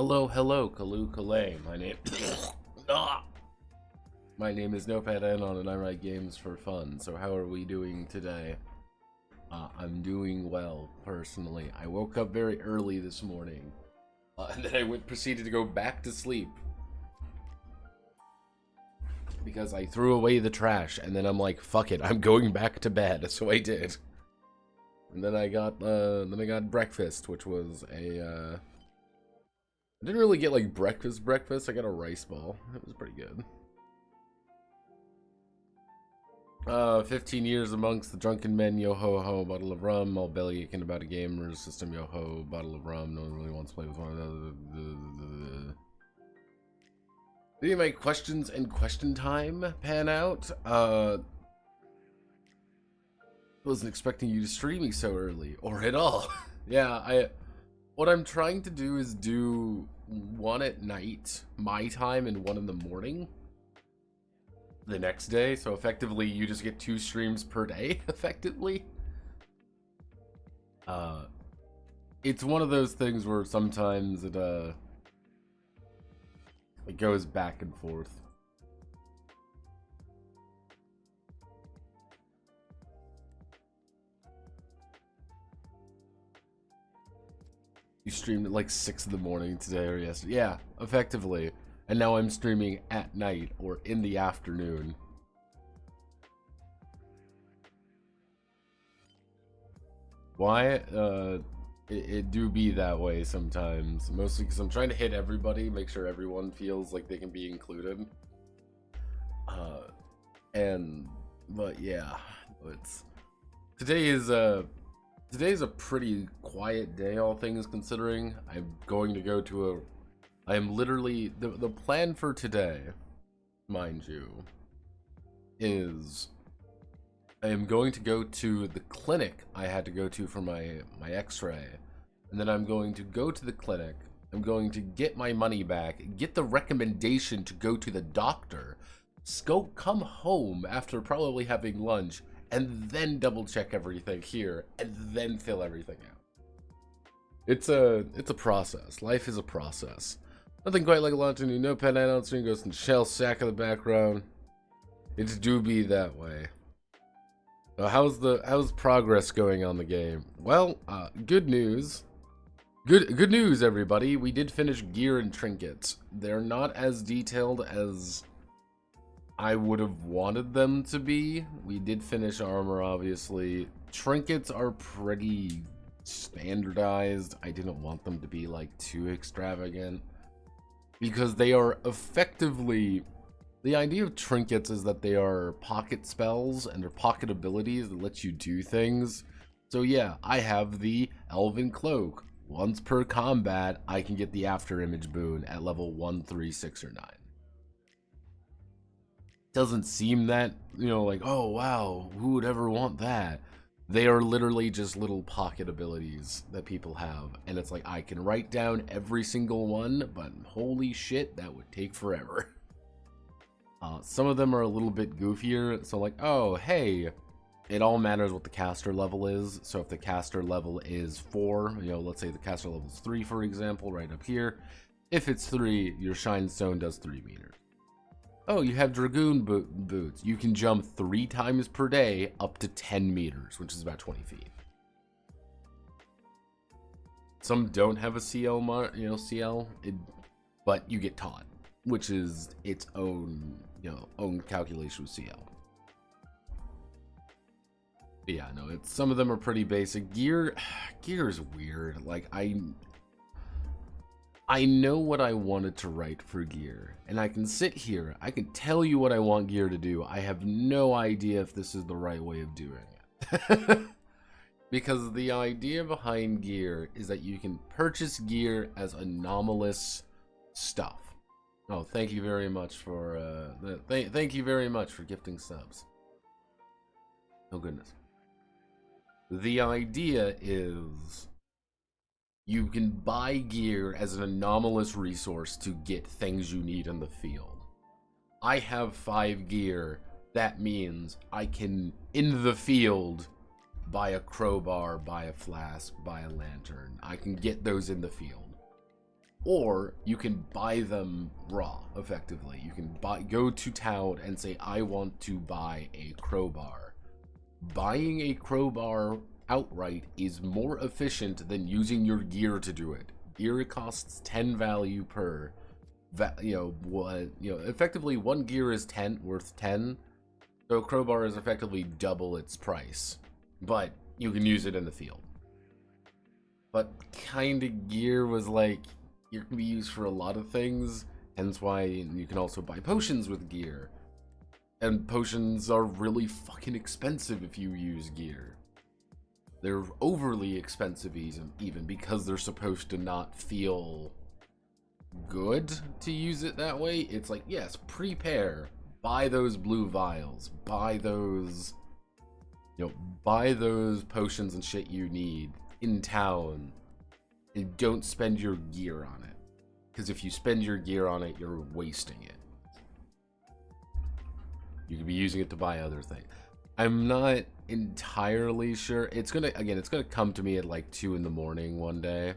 Hello, hello, Kalu Kalay. My name is Notepad and I write games for fun. So how are we doing today? I'm doing well, personally. I woke up very early this morning, and then I proceeded to go back to sleep because I threw away the trash, and then I'm like, fuck it, I'm going back to bed. So I did, and then I got breakfast, which was a I didn't really get like breakfast. I got a rice ball. It was pretty good. 15 years amongst the drunken men, yo ho ho, bottle of rum, all belly aching about a gamer's system, yo ho, bottle of rum, no one really wants to play with one another. Did my questions and question time pan out? Wasn't expecting you to stream me so early, or at all. Yeah, what I'm trying to do is do one at night, my time, and one in the morning the next day, so effectively you just get 2 streams per day, effectively. It's one of those things where sometimes it goes back and forth. You streamed at like 6 in the morning today or yesterday. Yeah, effectively. And now I'm streaming at night or in the afternoon. Why? It do be that way sometimes. Mostly because I'm trying to hit everybody, make sure everyone feels like they can be included. But yeah, today's a pretty quiet day, all things considering. I'm going to go to I am literally, the plan for today, mind you, is I am going to go to the clinic I had to go to for my x-ray, and then I'm going to go to the clinic, I'm going to get my money back, get the recommendation to go to the doctor, come home after probably having lunch, and then double check everything here, and then fill everything out. It's a process. Life is a process. Nothing quite like launching a new Notepad on stream, goes in shell sack in the background. It's do be that way. How's progress going on the game? Well, good news. Good news, everybody. We did finish gear and trinkets. They're not as detailed as I would have wanted them to be. We did finish armor, obviously. Trinkets are pretty standardized. I didn't want them to be like too extravagant, because they are effectively, the idea of trinkets is that they are pocket spells and they're pocket abilities that let you do things. So yeah, I have the Elven Cloak. Once per combat, I can get the After Image boon at level 1, 3, 6, or 9. Doesn't seem that, like, oh wow, who would ever want that? They are literally just little pocket abilities that people have, and it's like, I can write down every single one, but holy shit, that would take forever. Some of them are a little bit goofier, so like, oh hey, it all matters what the caster level is. So if the caster level is 4, let's say the caster level is 3, for example, right up here, if it's 3, your Shine Stone does 3 meters. Oh, you have Dragoon boots. You can jump 3 times per day up to 10 meters, which is about 20 feet. Some don't have a CL, but you get taught, which is its own, own calculation with CL. But yeah, no, some of them are pretty basic. Gear is weird. Like, I know what I wanted to write for gear, and I can sit here, I can tell you what I want gear to do. I have no idea if this is the right way of doing it. Because the idea behind gear is that you can purchase gear as anomalous stuff. Oh, thank you very much for thank you very much for gifting subs. Oh goodness. The idea is you can buy gear as an anomalous resource to get things you need in the field. I have 5 gear. That means I can, in the field, buy a crowbar, buy a flask, buy a lantern. I can get those in the field. or you can buy them raw, effectively. You can go to town and say, I want to buy a crowbar. Buying a crowbar outright is more efficient than using your gear to do it. Gear costs 10 value per, effectively one gear is worth 10, so a crowbar is effectively double its price, but you can use it in the field. But kind of gear was like, it can be used for a lot of things, hence why you can also buy potions with gear. And potions are really fucking expensive if you use gear. They're overly expensive even because they're supposed to not feel good to use it that way. It's like, yes, prepare, buy those blue vials, buy those potions and shit you need in town, and don't spend your gear on it, because if you spend your gear on it, you're wasting it. You could be using it to buy other things. I'm not entirely sure. It's gonna come to me at like 2 in the morning one day,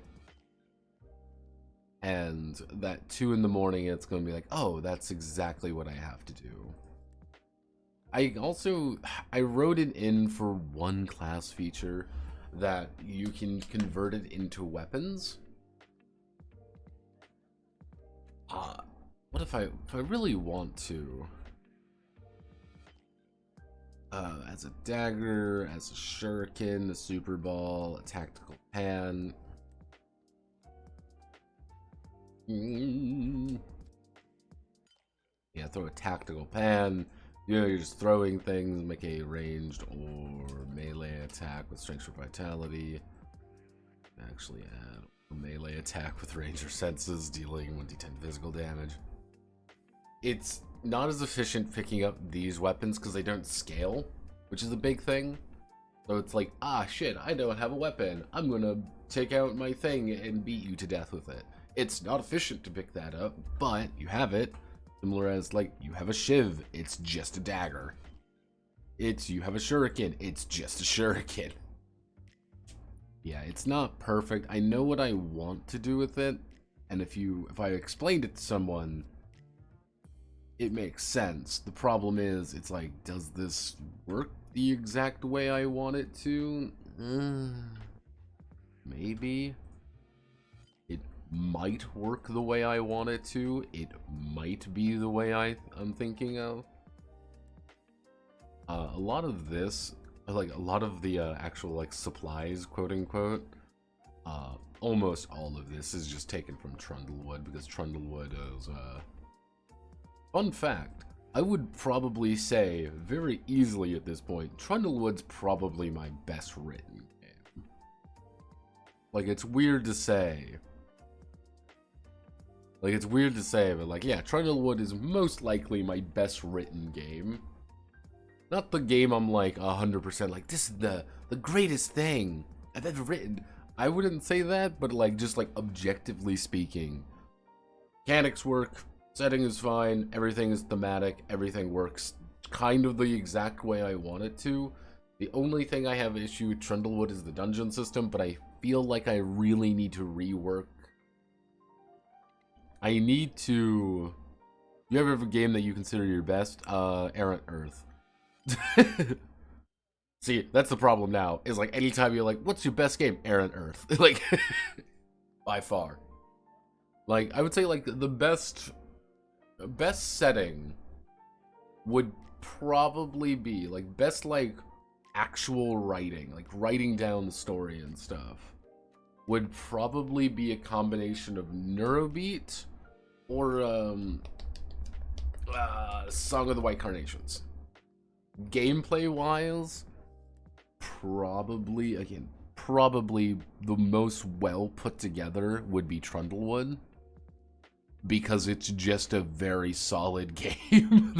and that 2 in the morning, it's gonna be like, oh, that's exactly what I have to do. I wrote it in for one class feature that you can convert it into weapons. What if I really want to? As a dagger, as a shuriken, a super ball, a tactical pan. Yeah, throw a tactical pan. You're just throwing things, make a ranged or melee attack with strength or vitality. Actually add a melee attack with range or senses, dealing 1d10 physical damage. It's not as efficient picking up these weapons because they don't scale, which is a big thing. So it's like, ah, shit, I don't have a weapon. I'm gonna take out my thing and beat you to death with it. It's not efficient to pick that up, but you have it. Similar as, like, you have a shiv, it's just a dagger. You have a shuriken, it's just a shuriken. Yeah, it's not perfect. I know what I want to do with it, and if I explained it to someone, it makes sense. The problem is, it's like, does this work the exact way I want it to? Maybe. It might work the way I want it to. It might be the way I'm thinking of. A lot of this, like a lot of the actual like supplies, quote unquote, almost all of this is just taken from Trundlewood, because Trundlewood is fun fact, I would probably say very easily at this point, Trundlewood's probably my best written game. Like, it's weird to say. Like, it's weird to say, but like, yeah, Trundlewood is most likely my best written game. Not the game I'm like 100% like, this is the greatest thing I've ever written. I wouldn't say that, but like, just like objectively speaking, mechanics work, setting is fine, everything is thematic, everything works kind of the exact way I want it to. The only thing I have issue with Trundlewood is the dungeon system, but I feel like I really need to rework. I need to... You ever have a game that you consider your best? Errant Earth. See, that's the problem now, is like anytime you're like, what's your best game? Errant Earth. Like, by far. Like, I would say like the best setting would probably be like best like actual writing, like writing down the story and stuff, would probably be a combination of Neurobeat or Song of the White Carnations. Gameplay wise, probably the most well put together would be Trundlewood, because it's just a very solid game.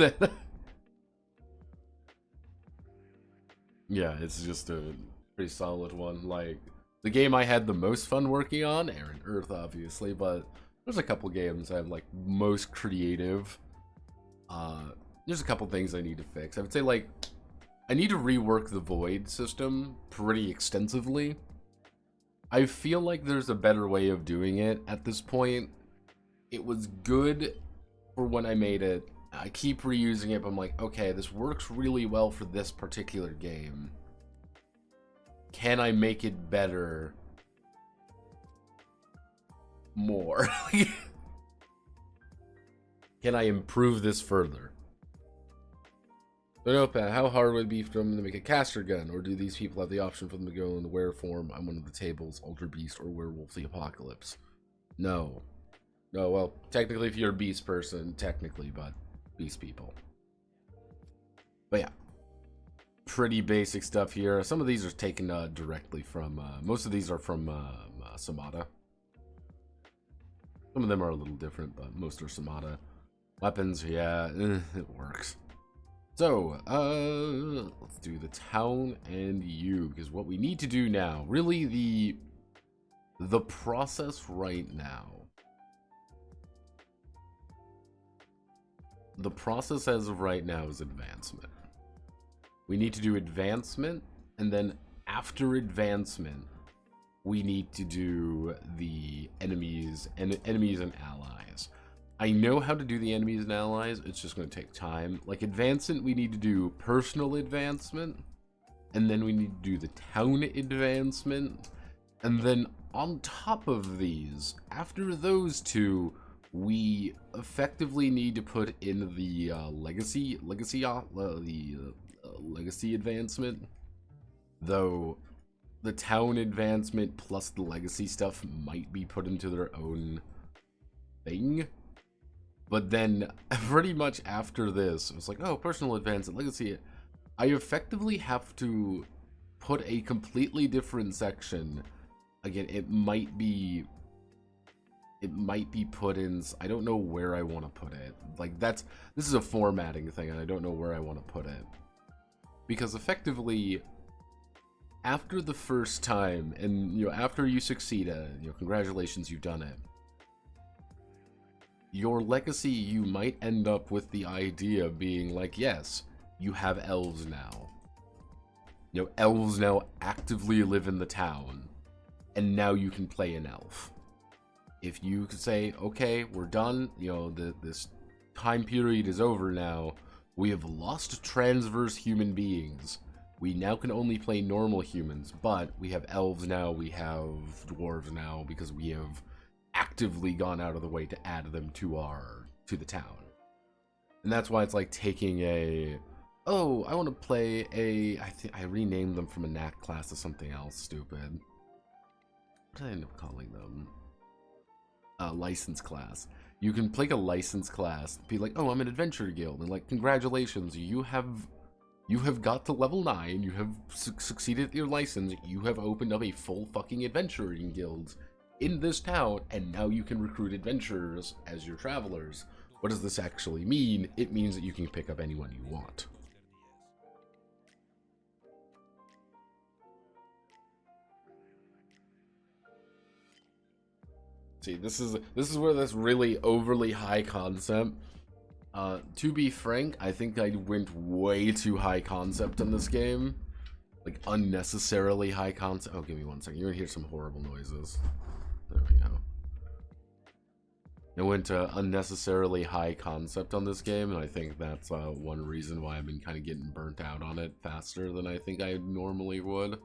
Yeah, it's just a pretty solid one. Like, the game I had the most fun working on, Errant Earth, obviously, but there's a couple games I'm like most creative. There's a couple things I need to fix. I would say, like, I need to rework the Void system pretty extensively. I feel like there's a better way of doing it at this point, It was good for when I made it. I keep reusing it, but I'm like, okay, this works really well for this particular game. Can I make it better more? Can I improve this further? The Notepad, how hard would it be for them to make a caster gun? Or do these people have the option for them to go in the were form on one of the tables, Ultra Beast or Werewolf the Apocalypse? No. No, well, technically if you're a beast person, technically, but beast people. But yeah. Pretty basic stuff here. Some of these are taken directly from, most of these are from Samata. Some of them are a little different, but most are Samata. Weapons, yeah, it works. So, let's do the town and you, because what we need to do now, really the process right now. The process as of right now is advancement. We need to do advancement, and then after advancement, we need to do the enemies and allies. I know how to do the enemies and allies, it's just going to take time. Like advancement, we need to do personal advancement, and then we need to do the town advancement, and then on top of these, after those two, we effectively need to put in the legacy advancement. Though the town advancement plus the legacy stuff might be put into their own thing. But then, pretty much after this, it was like, oh, personal advance and legacy. I effectively have to put a completely different section. Again, it might be put in. I don't know where I want to put it. Like this is a formatting thing, and I don't know where I want to put it. Because effectively, after the first time, and after you succeed, congratulations, you've done it. Your legacy, you might end up with the idea being like, yes, you have elves now. Elves now actively live in the town, and now you can play an elf. If you could say, okay, we're done, this time period is over now, we have lost transverse human beings. We now can only play normal humans, but we have elves now, we have dwarves now, because we have actively gone out of the way to add them to the town. And that's why it's like taking oh, I want to play I renamed them from a knack class to something else stupid. What did I end up calling them? License class. You can play a license class, be like, oh, I'm an adventure guild, and like, congratulations, you have got to level 9, you have succeeded at your license, you have opened up a full fucking adventuring guild in this town, and now you can recruit adventurers as your travelers. What does this actually mean? It means that you can pick up anyone you want. See, this is where this really overly high concept. To be frank, I think I went way too high concept in this game. Like, unnecessarily high concept. Oh, give me 1 second. You're gonna hear some horrible noises. There we go. I went unnecessarily high concept on this game, and I think that's one reason why I've been kind of getting burnt out on it faster than I think I normally would.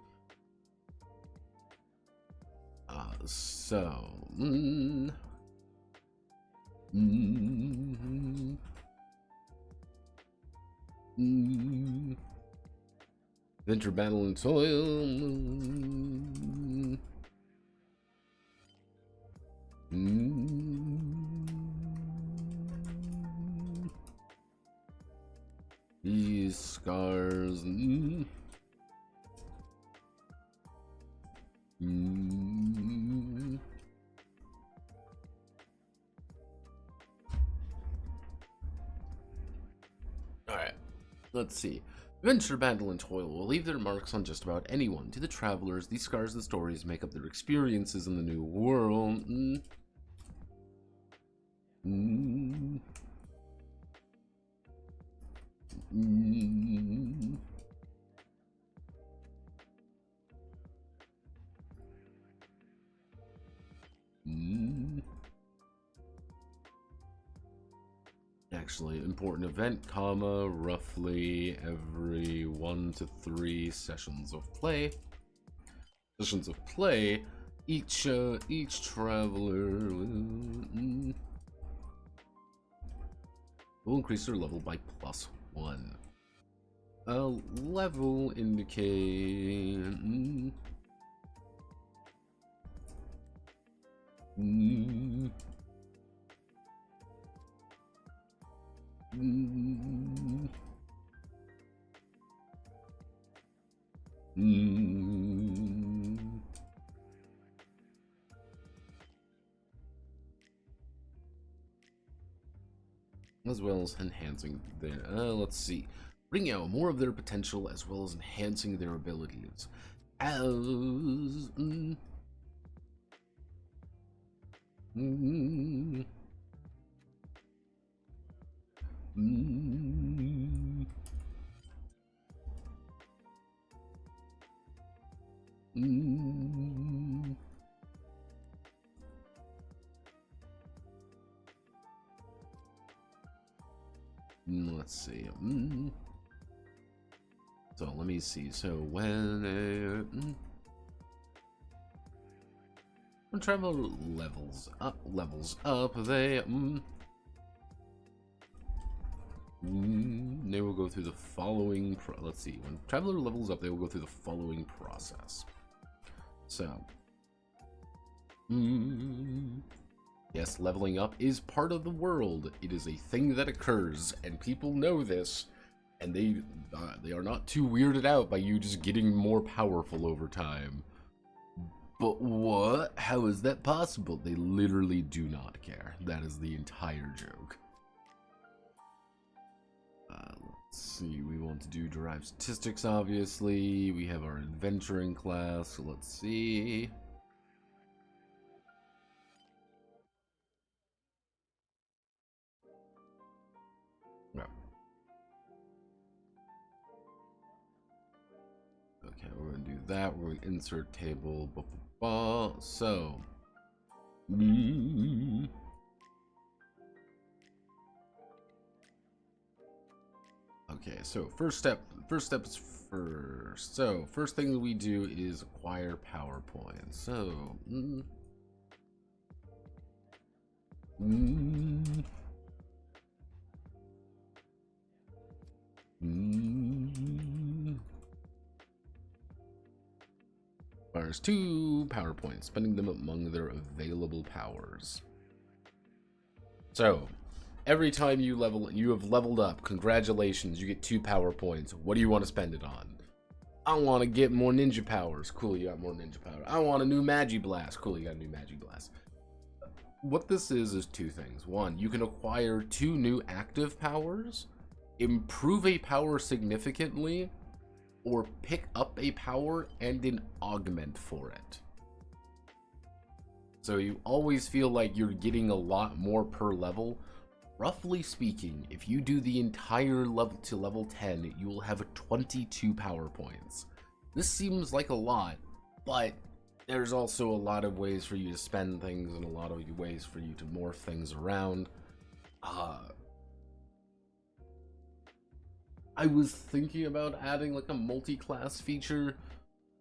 Venture battle and toil. These scars. Alright, let's see. Venture, battle, and toil will leave their marks on just about anyone. To the travelers, these scars and stories make up their experiences in the new world. important event, comma, roughly every 1 to 3 sessions of play. Sessions of play, each traveler will increase their level by +1. A level indicate as well as enhancing their let's see, bring out more of their potential as well as enhancing their abilities as let's see. So let me see. So when travel levels up, they they will go through the following. Let's see. When traveler levels up, they will go through the following process. So, yes, leveling up is part of the world. It is a thing that occurs, and people know this, and they are not too weirded out by you just getting more powerful over time. But what? How is that possible? They literally do not care. That is the entire joke. Let's see. We want to do derived statistics, obviously. We have our adventuring class. So let's see. Okay, we're going to do that. We're going to insert table. So. Okay, so first step is first. So, first thing we do is acquire PowerPoint. So. Requires 2 PowerPoints, spending them among their available powers. So, every time you have leveled up, congratulations, you get 2 PowerPoints. What do you want to spend it on? I want to get more ninja powers. Cool, you got more ninja power. I want a new Magi Blast. Cool, you got a new Magi Blast. What this is 2 things. 1, you can acquire 2 new active powers, improve a power significantly, or pick up a power and an augment for it. So you always feel like you're getting a lot more per level. Roughly speaking, if you do the entire level to level 10, you will have 22 power points. This seems like a lot, but there's also a lot of ways for you to spend things and a lot of ways for you to morph things around. I was thinking about adding like a multi-class feature,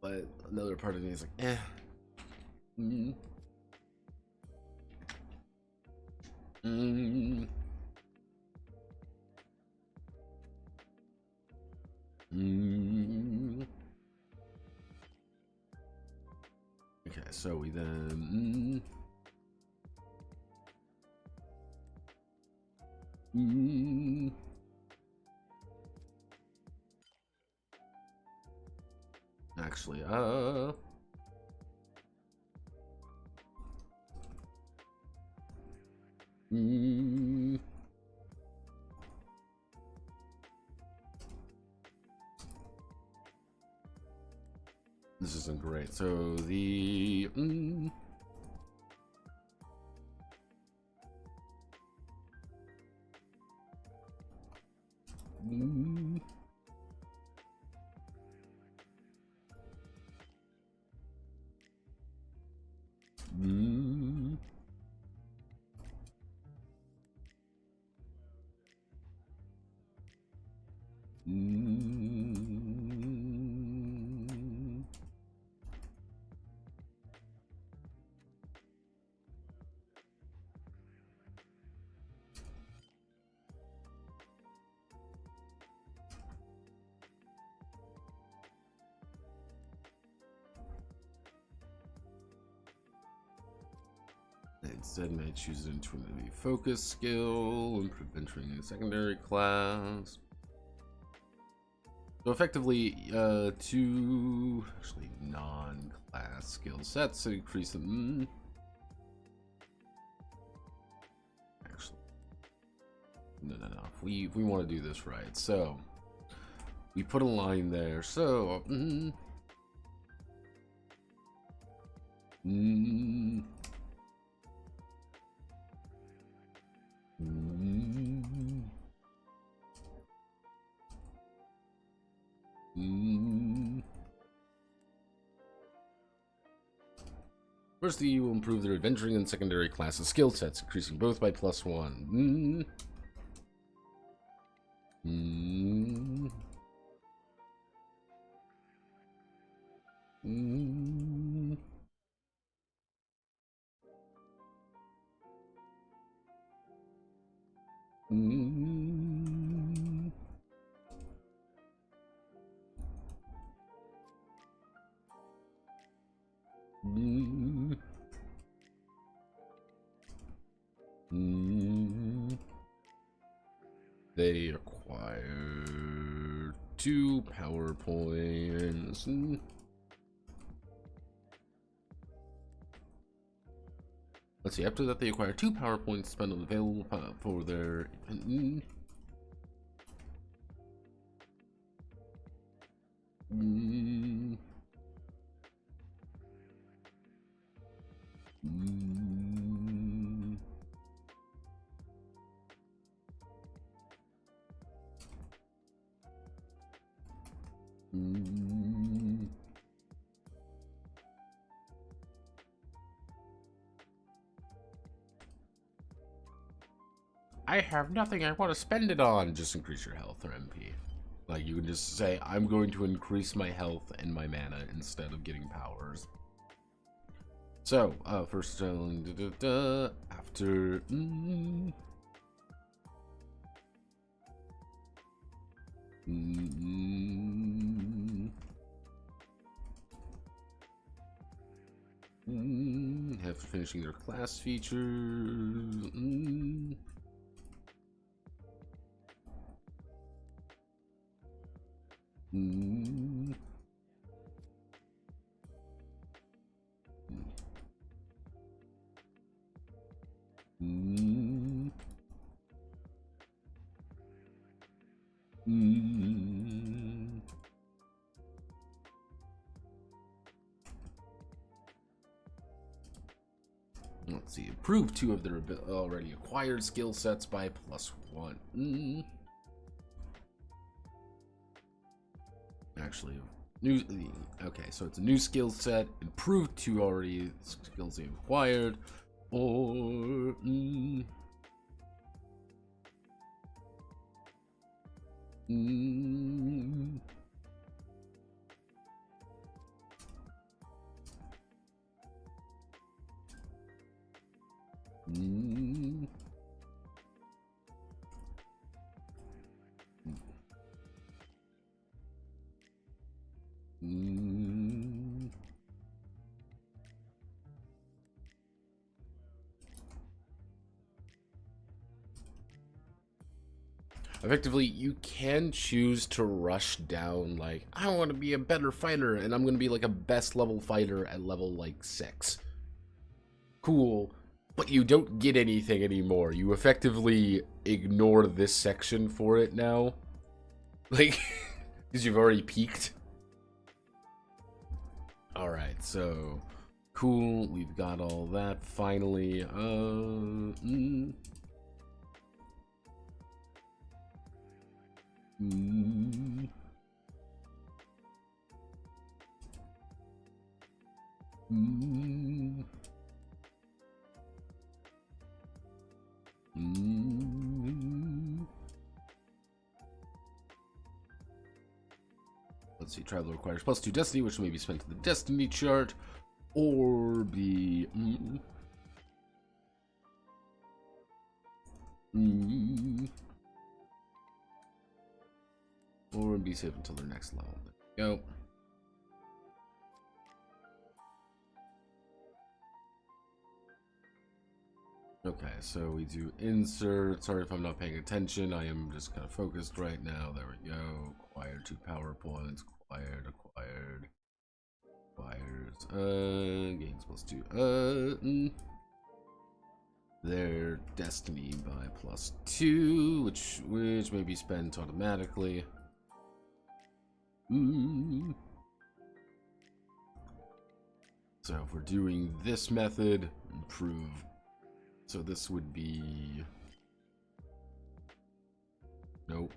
but another part of me is like, eh. Okay, so we then actually, this isn't great. So the Instead, may choose an intuitively focus skill, improve entering a secondary class. So effectively, two actually non-class skill sets to increase them. Actually, no. If we want to do this right, so we put a line there. So. Firstly, you will improve their adventuring and secondary classes skill sets, increasing both by +1. They acquire 2 power points. Let's see, after that they acquire 2 power points spent on available for their... I have nothing I want to spend it on. Just increase your health or MP. Like, you can just say, I'm going to increase my health and my mana instead of getting powers. So, first, after... after finishing their class features... Let's see, improve 2 of their already acquired skill sets by +1. Actually, okay, so it's a new skill set, improve 2 already skills they've acquired, or effectively, you can choose to rush down, like, I want to be a better fighter, and I'm going to be like a best level fighter at level, like, 6. Cool, but you don't get anything anymore. You effectively ignore this section for it now. Like, because you've already peaked. Alright, so, cool, we've got all that, finally, let's see, travel requires +2 destiny, which may be spent to the destiny chart, or be or be safe until their next level. There we go. Okay, so we do insert. Sorry if I'm not paying attention. I am just kind of focused right now. There we go. Acquired 2 PowerPoints. Acquired. Gains +2. Their destiny by +2, which may be spent automatically. So if we're doing this method, improve. So this would be nope.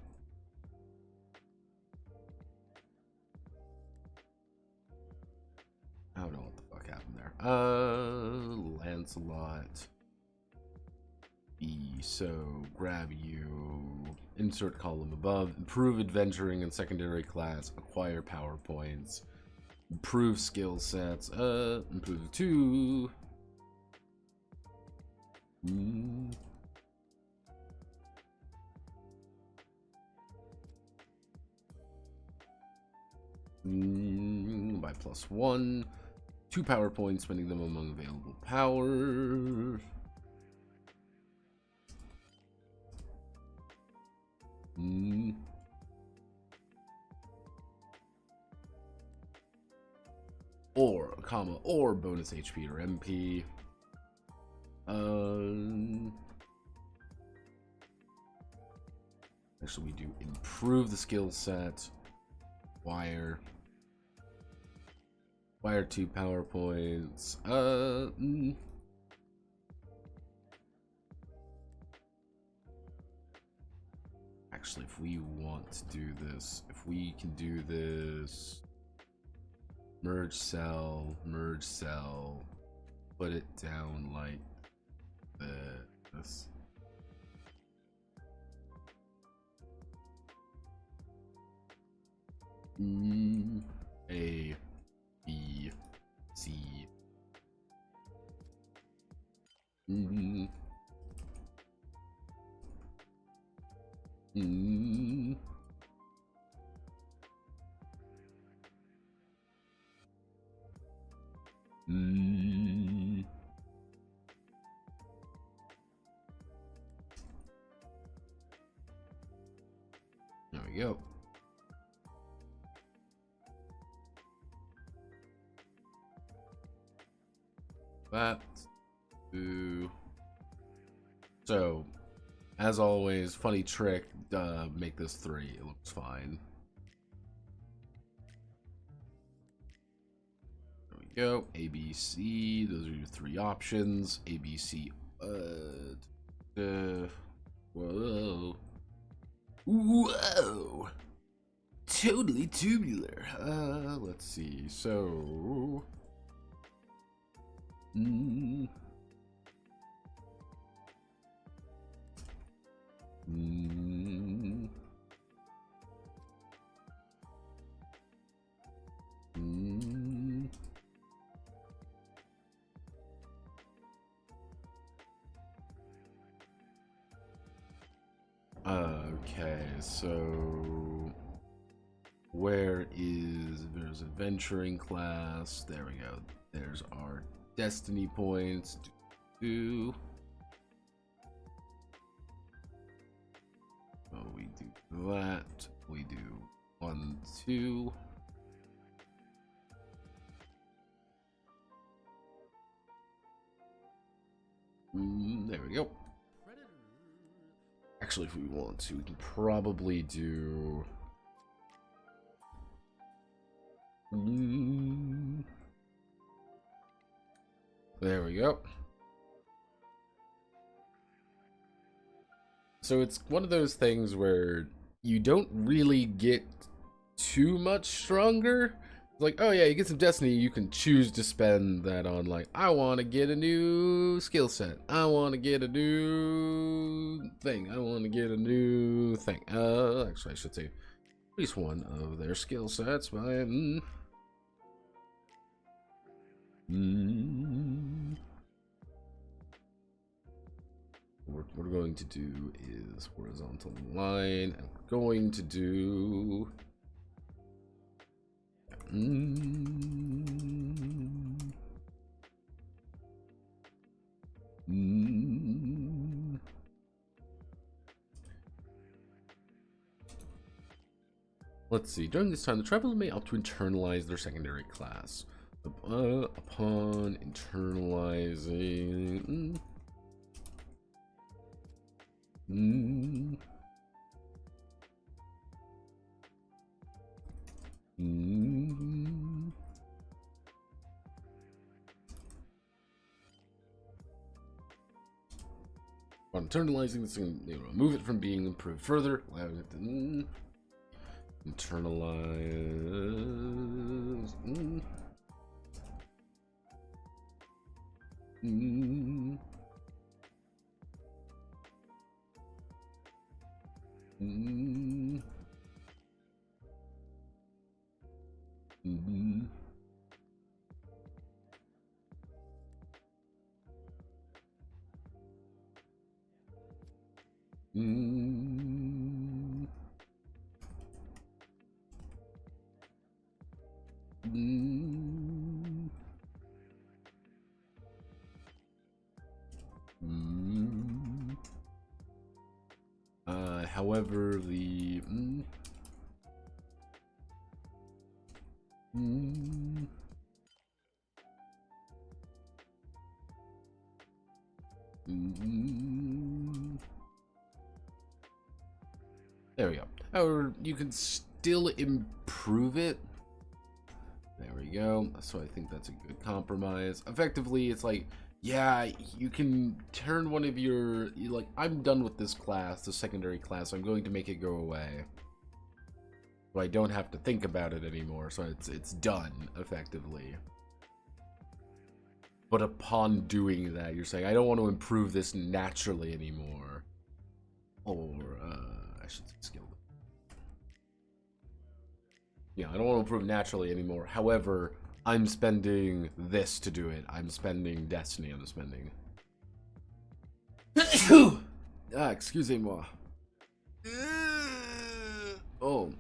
I don't know what the fuck happened there. Lancelot. B. So grab you. Insert column above. Improve adventuring and secondary class. Acquire PowerPoints. Improve skill sets. Improve 2. By +1. 2 PowerPoints, spending them among available power. Or bonus HP or MP. Actually, we do improve the skill set. Wire 2 PowerPoints. Actually, if we want to do this, if we can do this, merge cell, put it down like this. A, B, C. There we go. That. So, as always, funny trick, make this 3. It looks fine. There we go. A, B, C. Those are your 3 options. A, B, C. Whoa. Whoa. Totally tubular. Let's see. So. Okay, so where is there's adventuring class? There we go. There's our destiny points. So we do that. We do 1, 2. There we go. Actually, if we want to, we can probably do. There we go. So it's one of those things where you don't really get too much stronger. It's like, oh yeah, you get some destiny, you can choose to spend that on, like, I want to get a new skill set. I want to get a new thing. I want to get a new thing. Actually, I should say least one of their skill sets by What we're going to do is horizontal line, and we're going to do let's see. During this time, the traveler may opt to internalize their secondary class. Upon internalizing... On internalizing this thing, remove it from being improved further. Allow it to internalize. However, the there we go. However, you can still improve it. There we go. So I think that's a good compromise. Effectively, it's like, yeah, you can turn one of your, like, I'm done with this class, the secondary class, I'm going to make it go away. So I don't have to think about it anymore, so it's done, effectively. But upon doing that, you're saying, I don't want to improve this naturally anymore. Or, I should say skilled. Yeah, I don't want to improve naturally anymore. However, I'm spending this to do it. I'm spending destiny. I'm spending. Excusez-moi. Oh.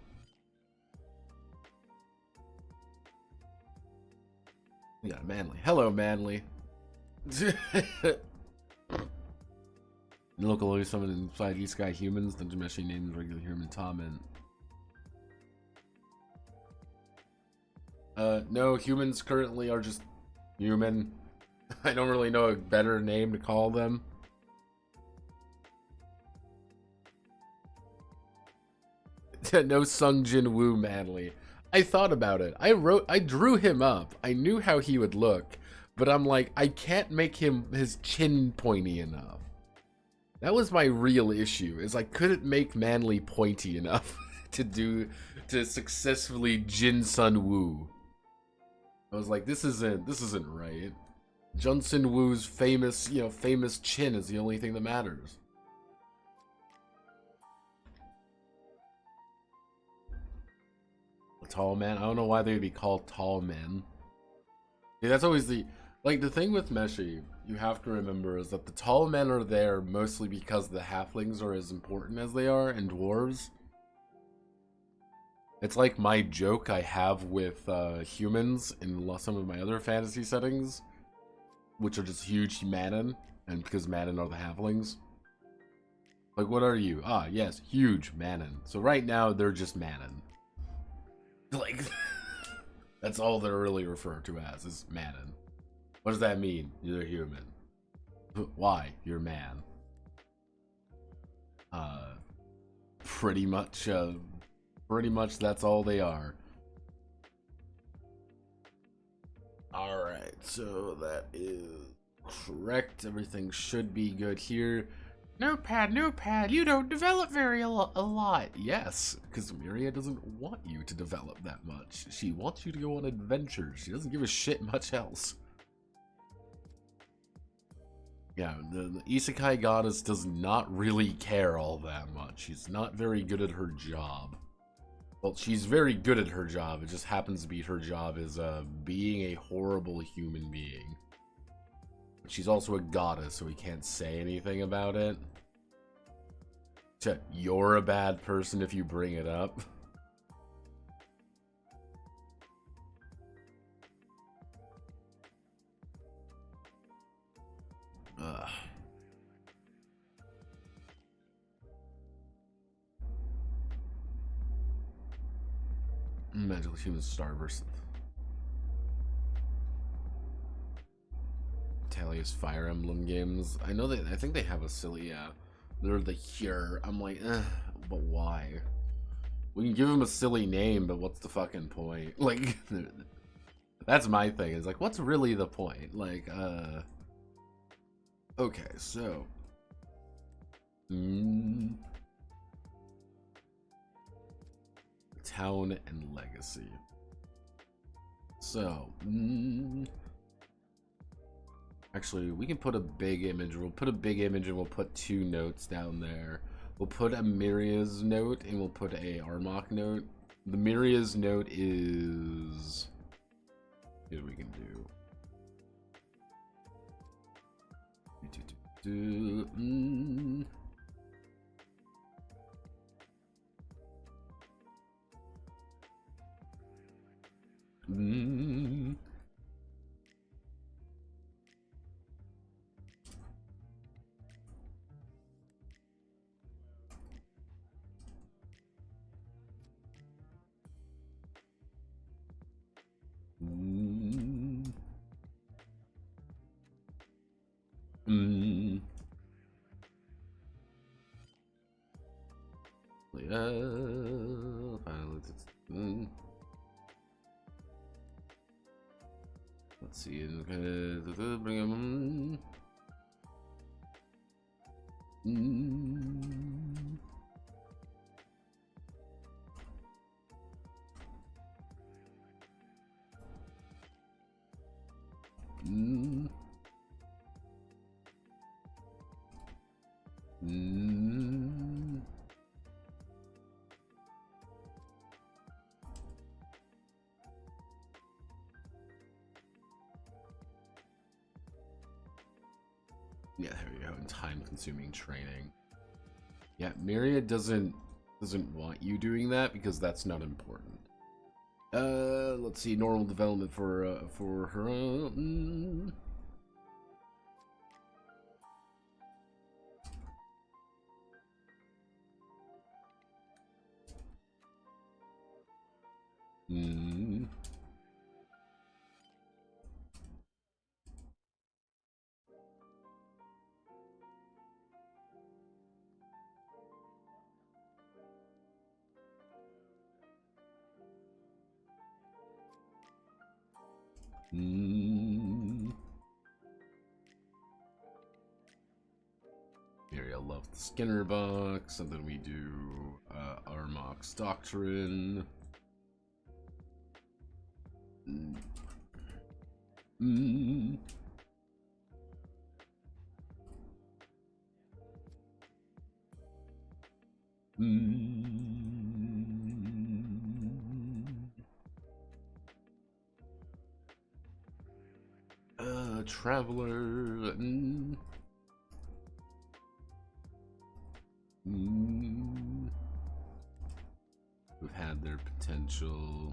Yeah, Manly. Hello, Manly. Locally summoned inside these sky humans, dungeon machine named regular human Tommen. No, humans currently are just human. I don't really know a better name to call them. No Sung Jin Woo Manly. I thought about it. I drew him up. I knew how he would look, but I'm like, I can't make his chin pointy enough. That was my real issue, is I couldn't make Manly pointy enough to successfully Jin Sun Woo. I was like, this isn't right. Johnson Woo's famous chin is the only thing that matters. A tall man? I don't know why they would be called tall men. Yeah, that's always the thing with Meshi, you have to remember, is that the tall men are there mostly because the halflings are as important as they are, and dwarves. It's like my joke I have with humans in some of my other fantasy settings, which are just huge Manon, and because Manon are the halflings. Like, what are you? Ah, yes, huge Manon. So right now, they're just Manon. Like, that's all they're really referred to as, is Manon. What does that mean? You're human. Why? You're man. Pretty much that's all they are. Alright, so that is correct. Everything should be good here. Notepad, you don't develop a lot. Yes, because Miria doesn't want you to develop that much. She wants you to go on adventures. She doesn't give a shit much else. Yeah, the Isekai goddess does not really care all that much. She's not very good at her job. Well, she's very good at her job. It just happens to be her job is being a horrible human being. She's also a goddess, so we can't say anything about it. You're a bad person if you bring it up. Ugh. Magical Human Starburst. Talia's Fire Emblem games. I know that I think they have a silly they're the Cure. I'm like, but why? We can give them a silly name, but what's the fucking point? Like that's my thing. Is like, what's really the point? Like, okay, so town and legacy. So, actually, we can put a big image. We'll put a big image and we'll put 2 notes down there. We'll put a Miria's note and we'll put a Armok note. The Miria's note is... Here's what we can do. Let's see. Bring him. Yeah, there we go. Time-consuming training. Yeah, Miria doesn't want you doing that because that's not important. Let's see. Normal development for her. Miria loves the Skinner box, and then we do Armok's Doctrine. Traveler. Who've had their potential.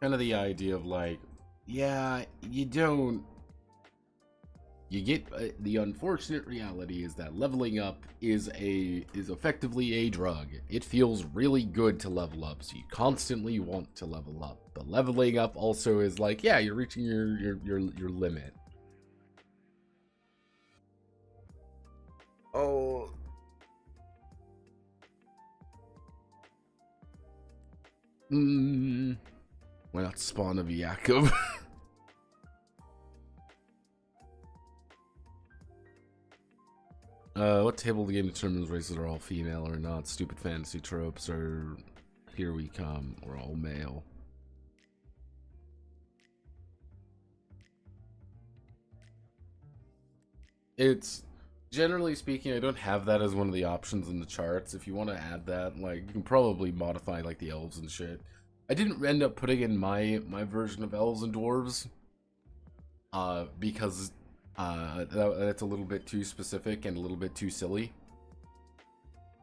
kind of the idea of like, yeah, you don't. You get the unfortunate reality is that leveling up is effectively a drug. It feels really good to level up, so you constantly want to level up. But leveling up also is like, yeah, you're reaching your limit. Oh. Why not spawn of Jakob? What table of the game determines races are all female or not? Stupid fantasy tropes or here we come, we're all male. It's generally speaking, I don't have that as one of the options in the charts. If you want to add that, like, you can probably modify like the elves and shit. I didn't end up putting in my version of elves and dwarves, because that's a little bit too specific and a little bit too silly.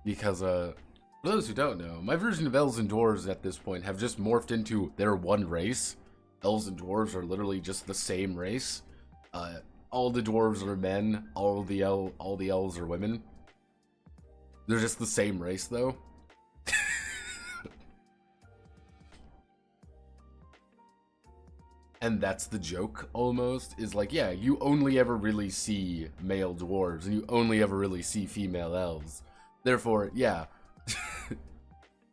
Because for those who don't know, my version of elves and dwarves at this point have just morphed into their one race. Elves and dwarves are literally just the same race. All the dwarves are men, all the elves are women. They're just the same race though. And that's the joke, almost, is like, yeah, you only ever really see male dwarves, and you only ever really see female elves. Therefore, yeah.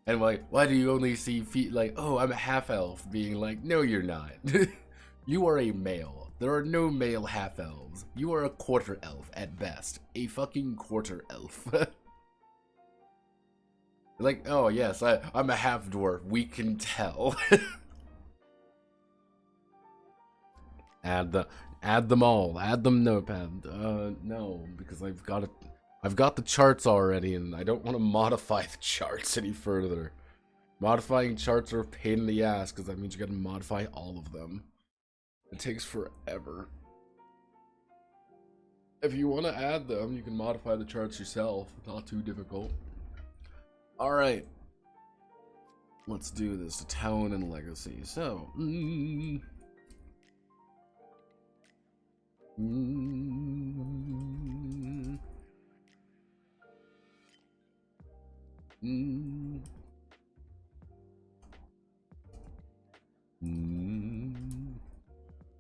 And like, why do you only see like, oh, I'm a half-elf, being like, no, you're not. You are a male. There are no male half-elves. You are a quarter elf, at best. A fucking quarter elf. Like, oh, yes, I'm a half-dwarf. We can tell. Add them all. Add them Notepad. No, because I've got the charts already, and I don't want to modify the charts any further. Modifying charts are a pain in the ass, because that means you gotta modify all of them. It takes forever. If you want to add them, you can modify the charts yourself. It's not too difficult. Alright. Let's do this. The town and legacy. So,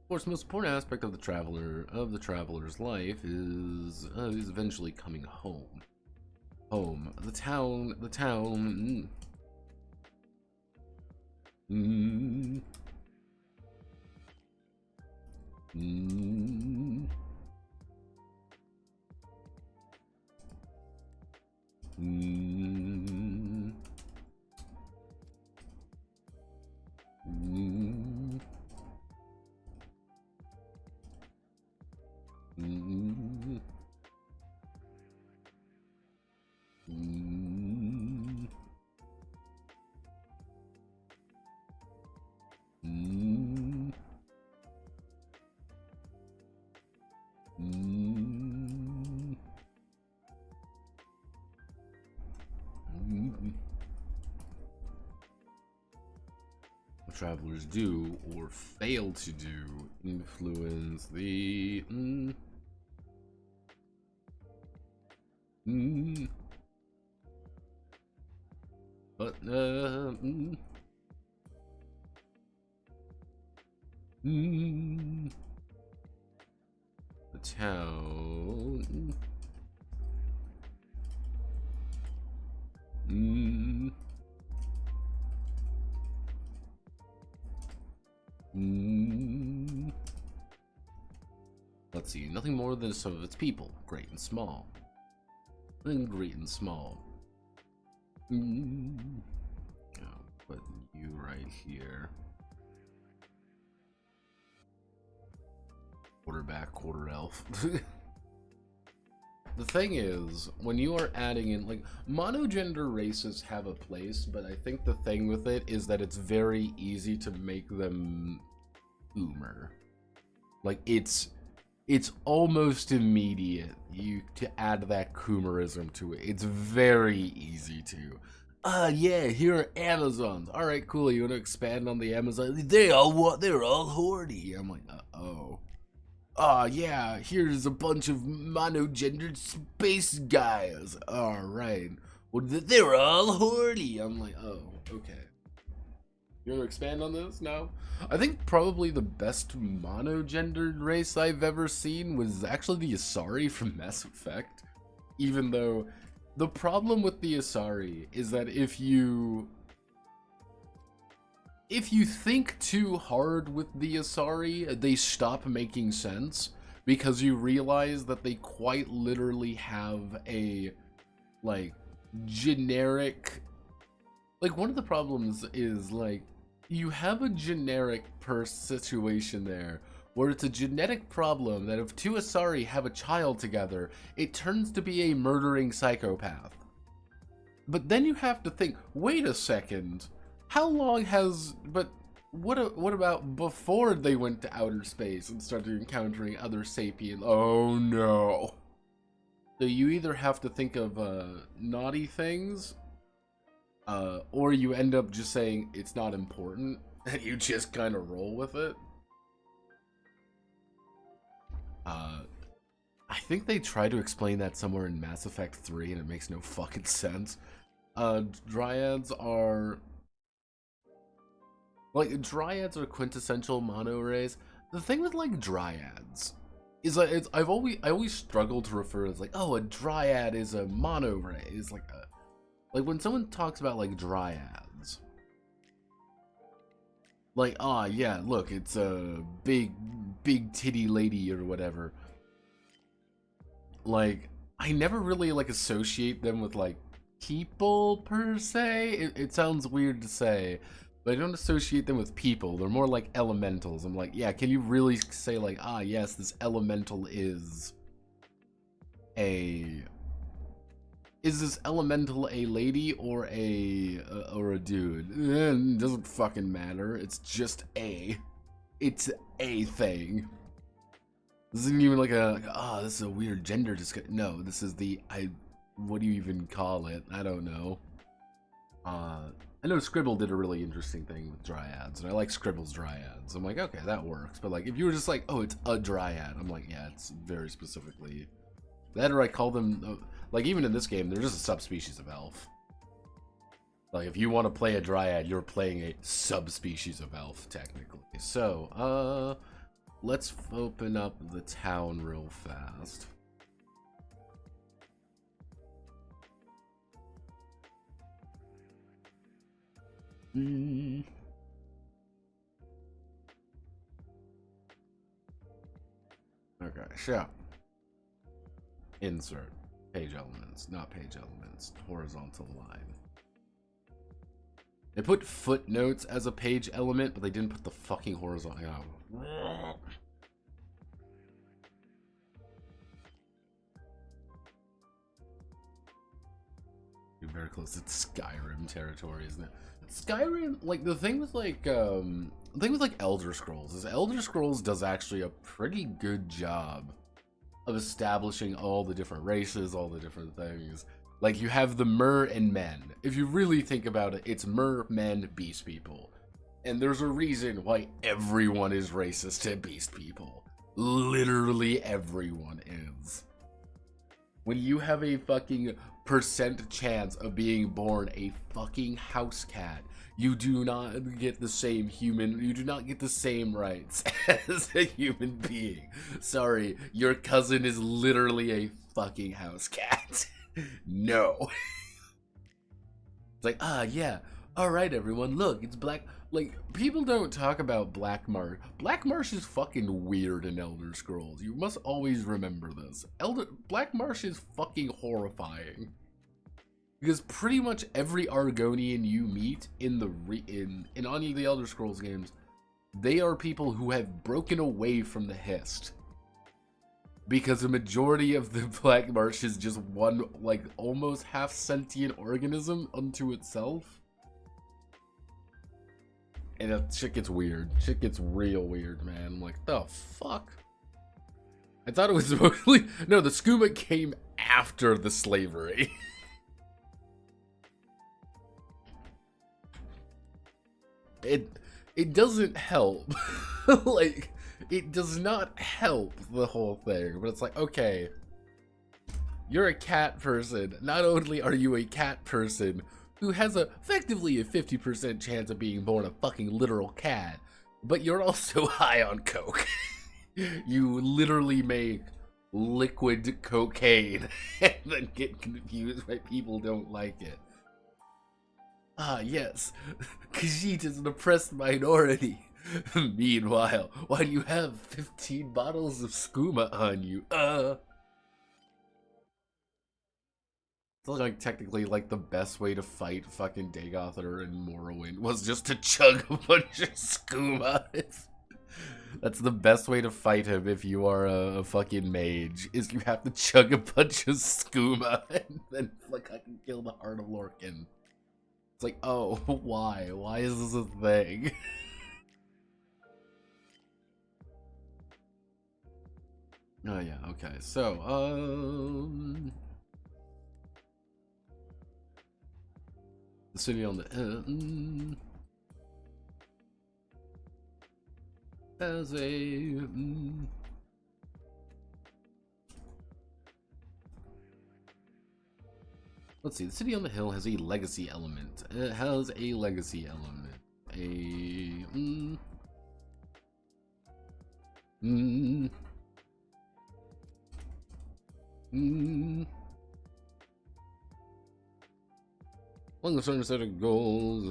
Of course, the most important aspect of the traveler's life is eventually coming home. Home, the town. What travelers do or fail to do influence the but the town let's see, nothing more than some of its people, great and small. And great and small. I'll put you right here. Quarterback, quarter elf. The thing is, when you are adding in, like, monogender races have a place, but I think the thing with it is that it's very easy to make them boomer. Like, it's almost immediate to add that coomerism to it. It's very easy to. Yeah, here are Amazons. All right, cool. You want to expand on the Amazon? They're all horny. I'm like, oh. Yeah, here's a bunch of monogendered space guys. All right. Well, they're all horny. I'm like, oh, okay. You want to expand on this now? I think probably the best monogendered race I've ever seen was actually the Asari from Mass Effect. Even though the problem with the Asari is that if you think too hard with the Asari, they stop making sense because you realize that they quite literally have a like generic, like one of the problems is like you have a generic per situation there where it's a genetic problem that if two Asari have a child together, it turns to be a murdering psychopath. But then you have to think, wait a second, how long has, but what about before they went to outer space and started encountering other sapiens? Oh no. So you either have to think of naughty things, or you end up just saying it's not important, and you just kind of roll with it. I think they try to explain that somewhere in Mass Effect 3, and it makes no fucking sense. Dryads are quintessential mono race. The thing with like dryads is like I always struggle to refer to as like, oh, a dryad is a mono race. Like when someone talks about like dryads, like, yeah, look, it's a big titty lady or whatever. Like, I never really like associate them with like people per se. It sounds weird to say, but I don't associate them with people. They're more like elementals. I'm like, yeah, can you really say like, yes, this elemental is this elemental a lady or a dude? It doesn't fucking matter. It's just it's a thing. This isn't even like this is a weird gender discussion. No, this is what do you even call it? I don't know. I know Scribble did a really interesting thing with dryads, and I like Scribble's dryads. I'm like, okay, that works. But like, if you were just like, oh, it's a dryad, I'm like, yeah, it's very specifically that, or I call them like, even in this game, they're just a subspecies of elf. Like, if you want to play a dryad, you're playing a subspecies of elf, technically. So, let's open up the town real fast. Okay, so insert page elements, not page elements, horizontal line. They put footnotes as a page element, but they didn't put the fucking horizontal. Oh. You're very close to Skyrim territory, isn't it? Skyrim, like the thing with like Elder Scrolls is Elder Scrolls does actually a pretty good job of establishing all the different races, all the different things. Like, you have the mer and men. If you really think about it, it's mer, men, beast people. And there's a reason why everyone is racist to beast people. Literally everyone is. When you have a fucking percent chance of being born a fucking house cat, you do not get the same you do not get the same rights as a human being. Sorry, your cousin is literally a fucking house cat. No. It's like, yeah, alright everyone, look, it's Black. Like, people don't talk about Black Marsh. Black Marsh is fucking weird in Elder Scrolls. You must always remember this. Black Marsh is fucking horrifying. Because pretty much every Argonian you meet in any of the Elder Scrolls games, they are people who have broken away from the Hist. Because the majority of the Black Marsh is just one, like, almost half-sentient organism unto itself. And that shit gets weird. Shit gets real weird, man. I'm like, the fuck? I thought it was mostly... No, the skooma came after the slavery. it doesn't help. Like, it does not help the whole thing, but it's like, okay, you're a cat person. Not only are you a cat person who has effectively a 50% chance of being born a fucking literal cat, but you're also high on coke. You literally make liquid cocaine and then get confused why people don't like it. Ah, yes, Khajiit is an oppressed minority. Meanwhile, why do you have 15 bottles of skooma on you? It's like technically like the best way to fight fucking Dagothar and Morrowind was just to chug a bunch of skooma. That's the best way to fight him if you are a fucking mage, is you have to chug a bunch of skooma and then like I can kill the Heart of Lorcan. It's like, oh, why? Why is this a thing? Oh yeah, okay. So, the city on the has a let's see. The city on the hill has a legacy element. It has a legacy element. Along a certain set of goals.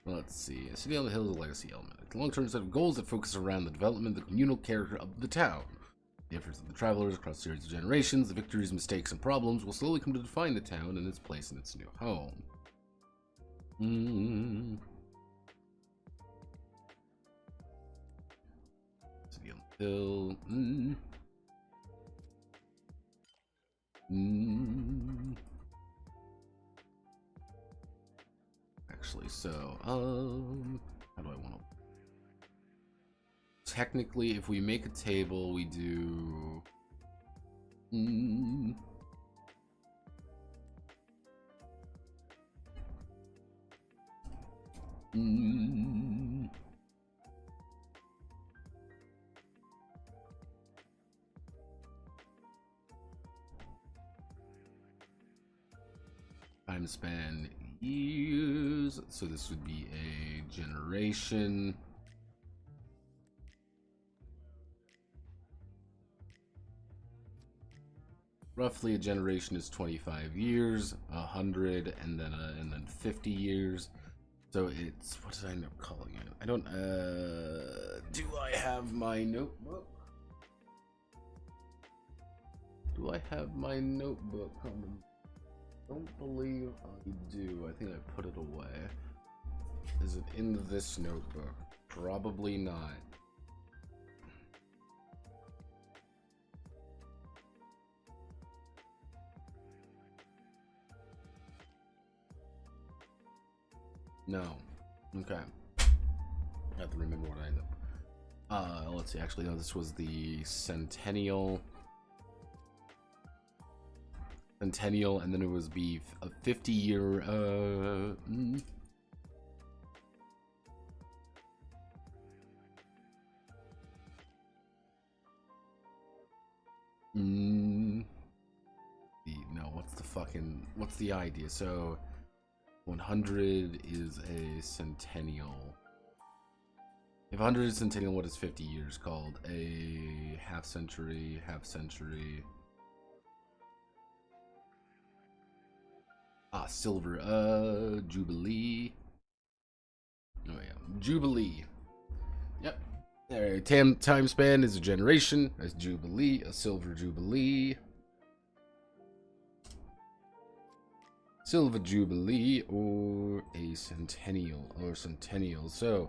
Let's see. A city on the hill is a legacy element. A long-term set of goals that focus around the development of the communal character of the town. The efforts of the travelers across a series of generations, the victories, mistakes, and problems will slowly come to define the town and its place in its new home. City on the hill. Actually, so, how do I want to... Technically, if we make a table, we do... Time span years, so this would be a generation. Roughly a generation is 25 years, 100, and then 50 years. So it's, what did I end up calling it? I don't, do I have my notebook? Do I have my notebook on the... Don't believe I do. I think I put it away. Is it in this notebook? Probably not. No. Okay. I have to remember what I ended up. Let's see. Actually, no, this was the Centennial, and then it was be a 50-year no, what's the idea? So 100 is a centennial. If 100 is centennial, what is 50 years called? A half century. Ah, silver. Jubilee. Oh yeah, Jubilee. Yep. Alright, time span is a generation. That's Jubilee, a silver Jubilee. Silver Jubilee or a Centennial So,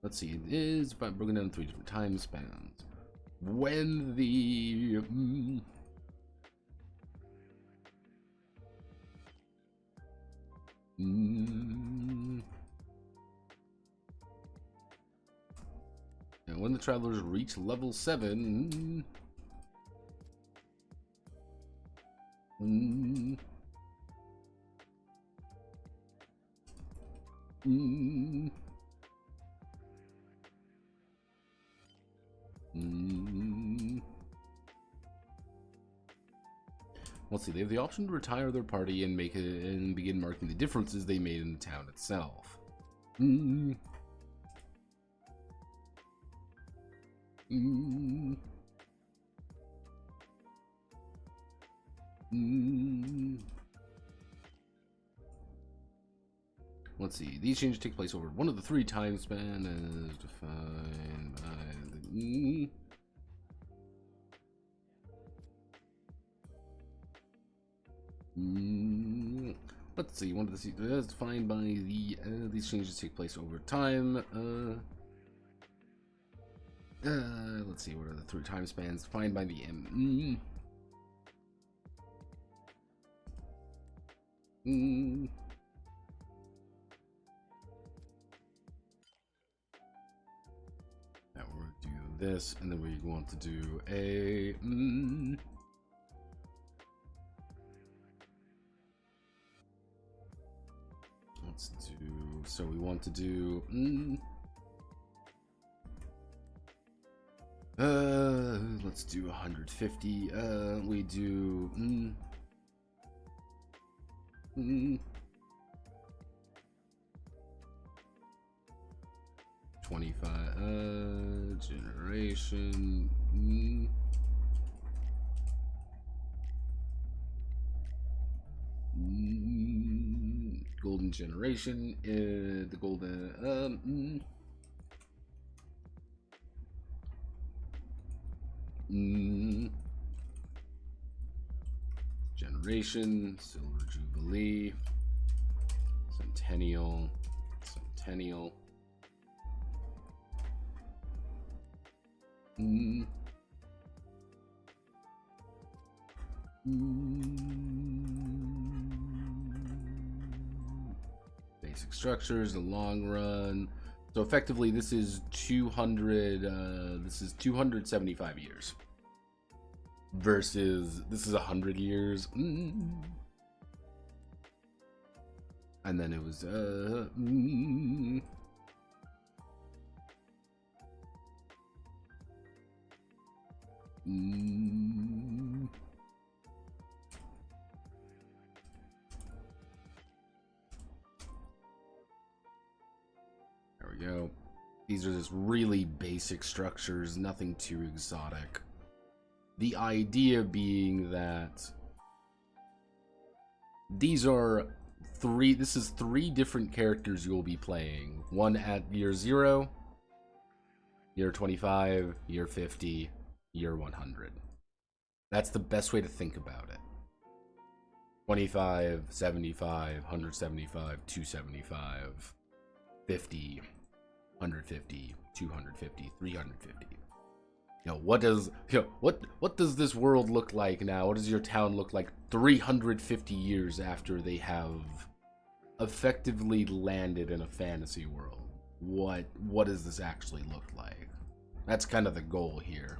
let's see, it is broken down in 3 different time spans. When the now when the travelers reach level 7, let's see, they have the option to retire their party and make it and begin marking the differences they made in the town itself. Let's see, these changes take place over one of the 3 time span as defined by the let's see, one of the as defined by the these changes take place over time. Let's see, what are the 3 time spans defined by the M? Now we're going to do this, and then we want to do a let's do, so we want to do let's do 150. We do 25 generation. Golden generation, the golden generation, silver jubilee, centennial. Basic structures, the long run. So effectively, this is 200. This is 275 years. Versus this is 100 years. And then it was there we go. These are just really basic structures, nothing too exotic. The idea being that these are this is 3 different characters you'll be playing. One at year 0, year 25, year 50, year 100. That's the best way to think about it. 25, 75, 175, 275, 50, 150, 250, 350. You know, what does this world look like now? What does your town look like 350 years after they have effectively landed in a fantasy world? What does this actually look like? That's kind of the goal here.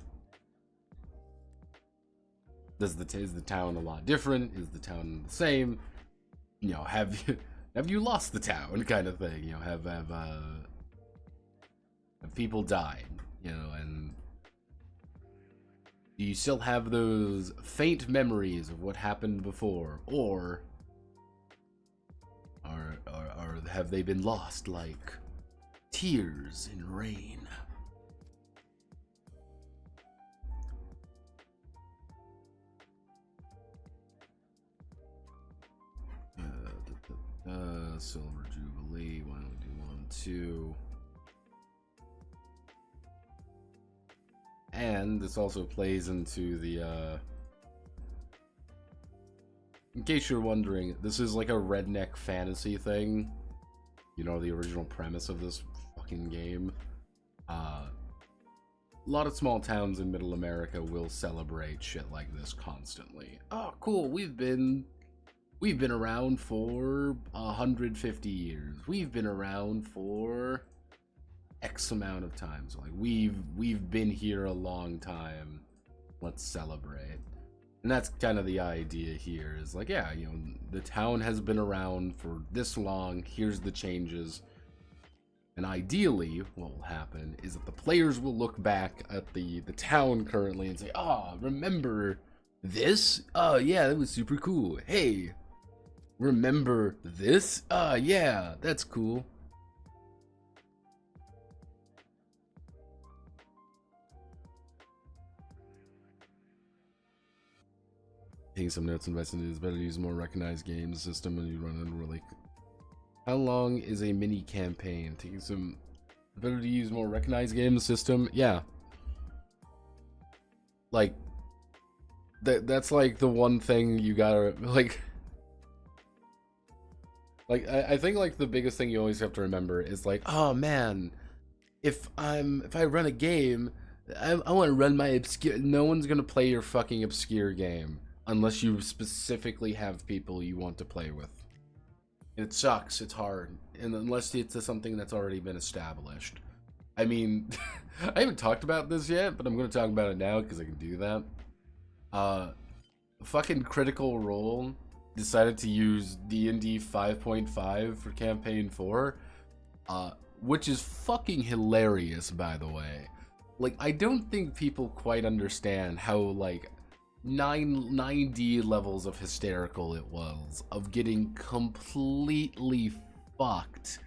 Is the town a lot different? Is the town the same? You know, have you lost the town, kind of thing? You know, have people died? You know, and do you still have those faint memories of what happened before, or have they been lost like tears in rain? Silver Jubilee. Why don't we do 1, 2? And this also plays into the, in case you're wondering, this is like a redneck fantasy thing. You know, the original premise of this fucking game. A lot of small towns in Middle America will celebrate shit like this constantly. Oh, cool, we've been around for 150 years. We've been around for X amount of time. So like we've been here a long time. Let's celebrate. And that's kind of the idea here, is like, yeah, you know, the town has been around for this long, here's the changes. And ideally, what will happen is that the players will look back at the town currently and say, oh, remember this? Oh, yeah, that was super cool. Hey, remember this? Oh, yeah, that's cool. Taking some notes, investing in it is better to use a more recognized game system when you run into really. How long is a mini campaign? Taking some. Better to use more recognized game system? Yeah. Like. That's like the one thing you gotta. Like. I think like the biggest thing you always have to remember is like, oh man, if I run a game, I want to run my obscure. No one's gonna play your fucking obscure game. Unless you specifically have people you want to play with. It sucks, it's hard. And unless it's something that's already been established. I mean, I haven't talked about this yet, but I'm going to talk about it now because I can do that. Fucking Critical Role decided to use D&D 5.5 for Campaign 4. Which is fucking hilarious, by the way. Like, I don't think people quite understand how, like, 9D levels of hysterical it was, of getting completely fucked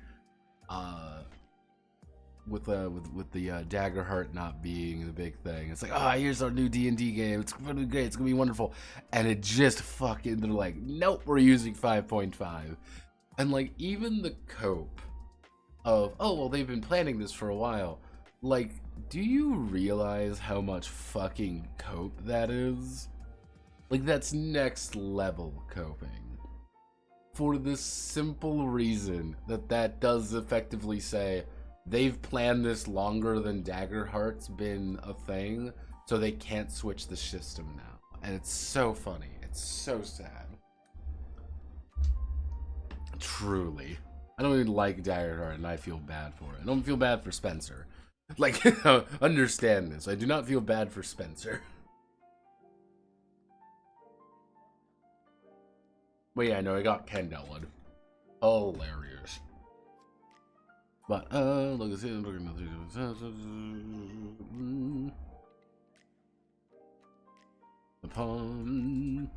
with the Daggerheart not being the big thing. It's like, ah, oh, here's our new D&D game, it's gonna be great, it's gonna be wonderful, and it just fucking, they're like, nope, we're using 5.5. And like, even the cope of, oh well, they've been planning this for a while, like, do you realize how much fucking cope that is? Like, that's next level coping. For the simple reason that does effectively say, they've planned this longer than Daggerheart's been a thing, so they can't switch the system now. And it's so funny. It's so sad. Truly. I don't even like Daggerheart, and I feel bad for it. I don't feel bad for Spencer. Like, understand this. I do not feel bad for Spencer. But yeah, no, I got Ken that one. Hilarious. But, look at this. Upon.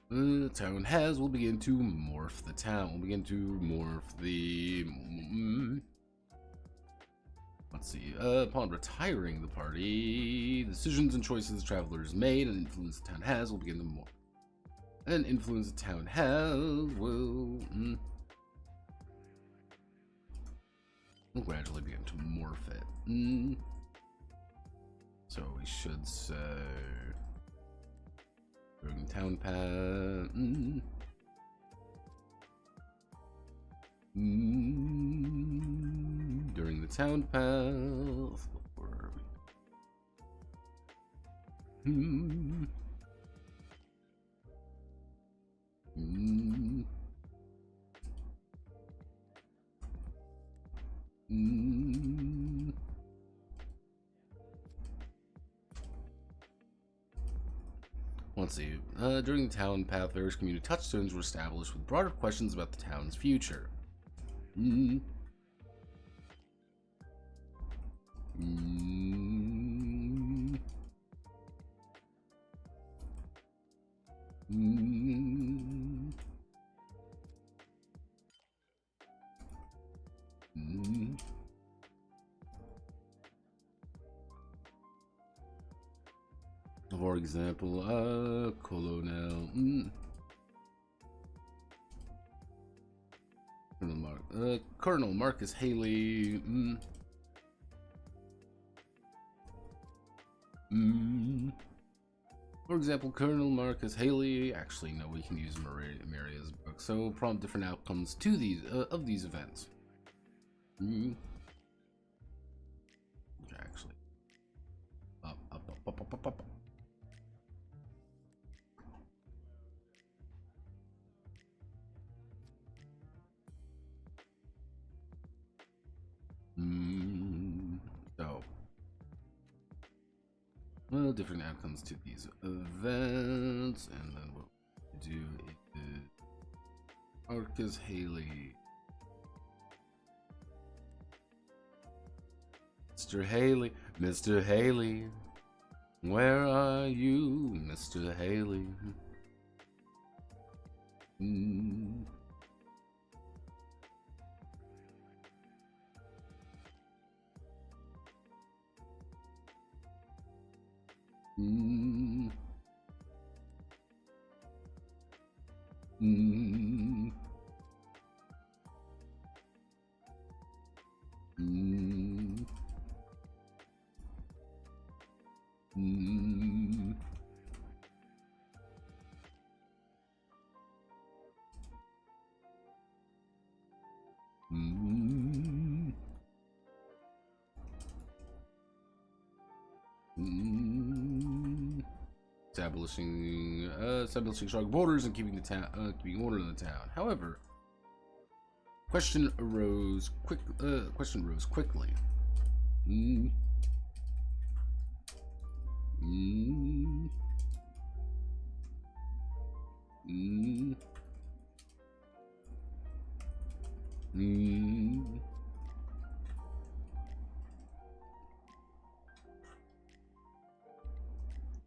The town will begin to morph. The town will begin to morph the. Let's see. Upon retiring the party, decisions and choices the travelers made and influence the town has will begin to morph. And influence the town has will gradually begin to morph it. So we should say during town path. During the town path. Let's see. During the town path, various community touchstones were established with broader questions about the town's future. Mm. Mm. Mm. For example, Colonel. Colonel Marcus Haley. For example, Colonel Marcus Haley. Actually, no, we can use Maria's book. So prompt different outcomes to these of these events. Actually, up. So, well, different outcomes to these events, and then what we do is Marcus Haley. Mr. Haley, Mr. Haley, where are you, Mr. Haley? Establishing strong borders and keeping the town, keeping order in the town. However, question arose quickly.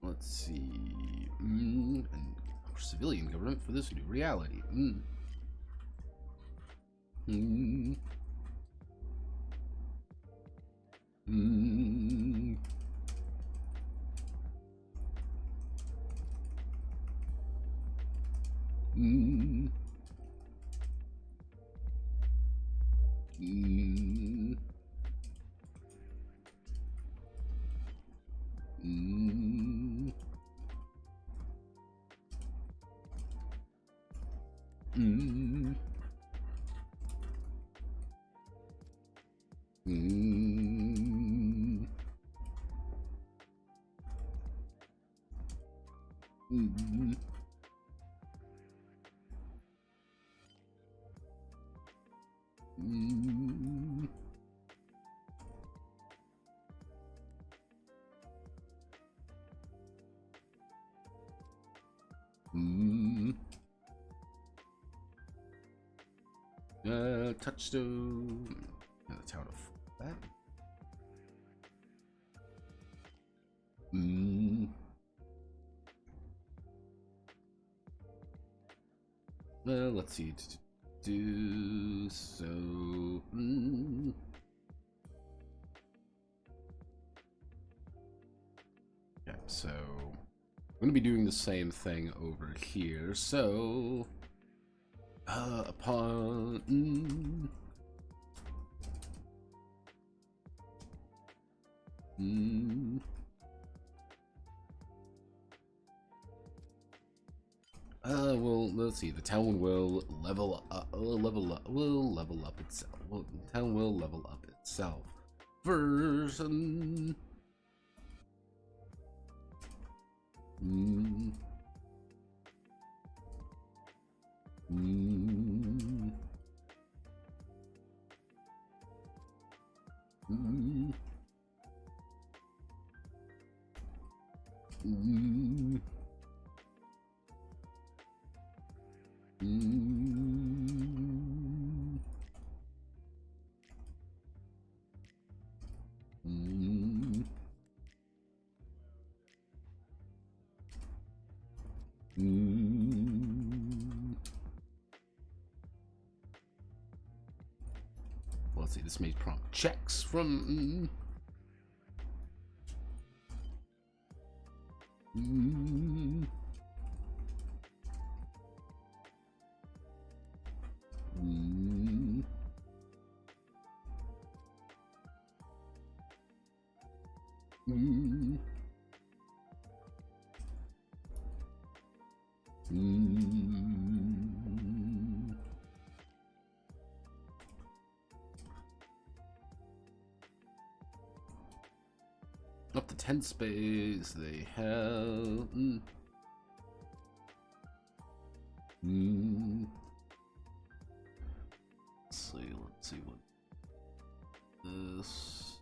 Let's see. And civilian government for this new reality. Touchstone. And the town of that. Let's see. Do so. Yeah, so I'm going to be doing the same thing over here. So, upon well, let's see. The town will level up. Will level up itself. Well, the town will level up itself. Version. see, this may prompt checks from. Up to 10 space they have. Let's see what this.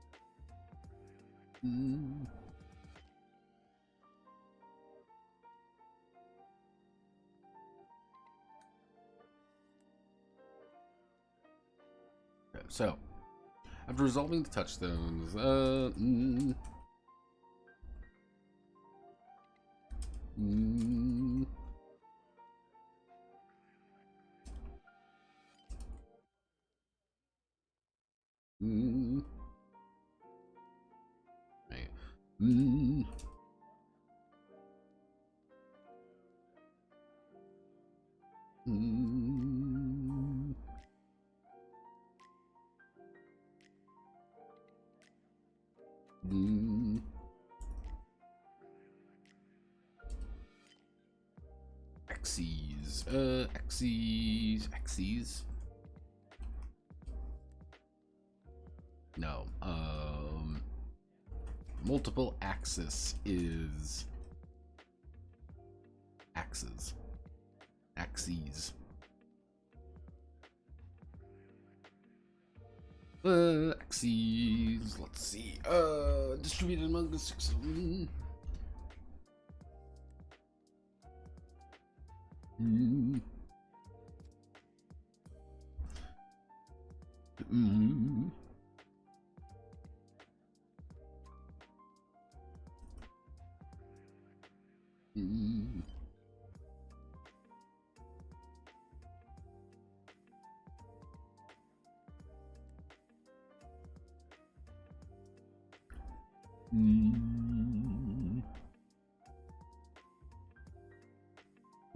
Okay, so after resolving the touchstones, axes. No, multiple axis is axes. Axes. Axes. Let's see. Distributed among the 6 of them.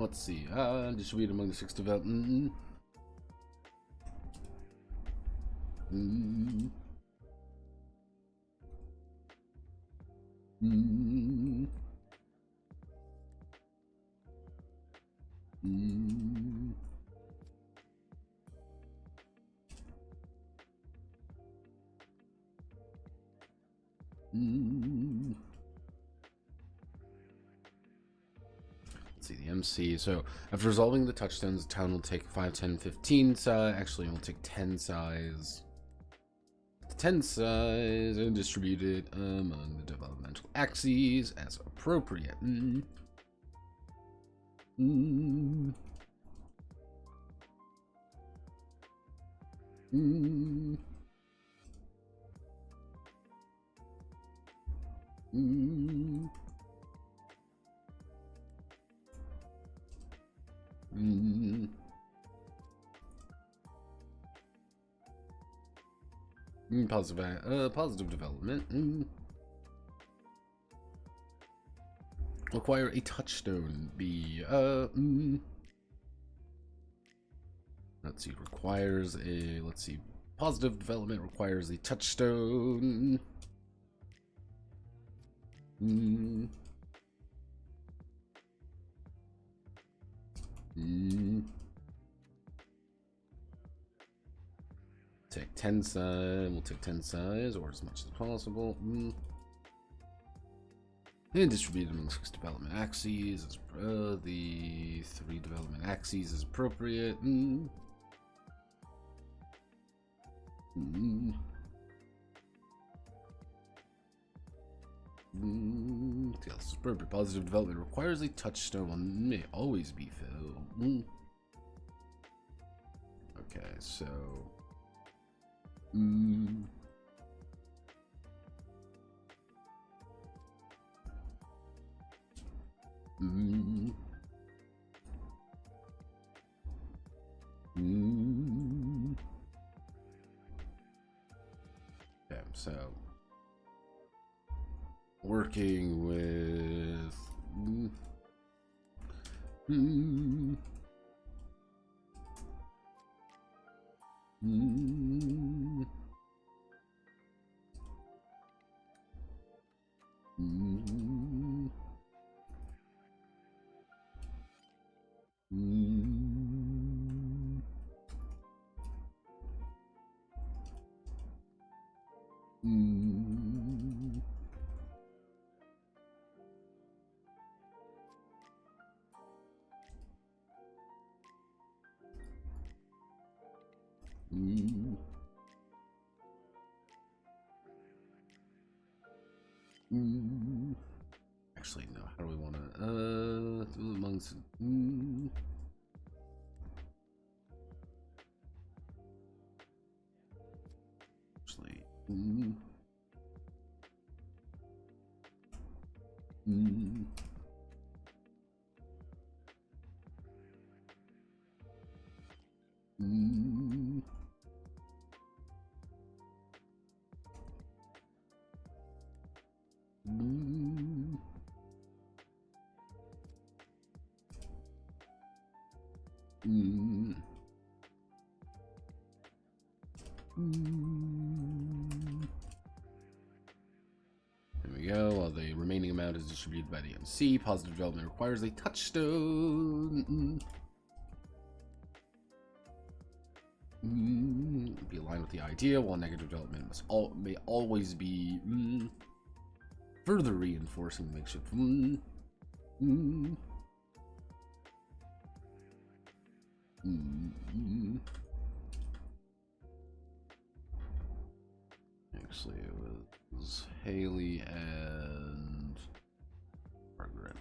Let's see. Distributed among the 6 development. Let's see, the MC. So after resolving the touchstones, the town will take 5, 10, 15 size. Actually, it will take 10 size. 10 size and distribute it among the developmental axes as appropriate. Positive development. Acquire a touchstone. Let's see. Requires a. Let's see. Positive development requires a touchstone. Take 10 size. We'll take 10 size or as much as possible. And distribute among 6 development axes. The 3 development axes is appropriate. This is appropriate. Positive development requires a touchstone. May always be filled. Okay, so. So, working with... Actually, no. How do we want to? Amongst. Actually. There we go. While the remaining amount is distributed by the MC, positive development requires a touchstone. Be aligned with the idea, while negative development may always be further reinforcing the makeshift. Actually, it was Haley and Margaret.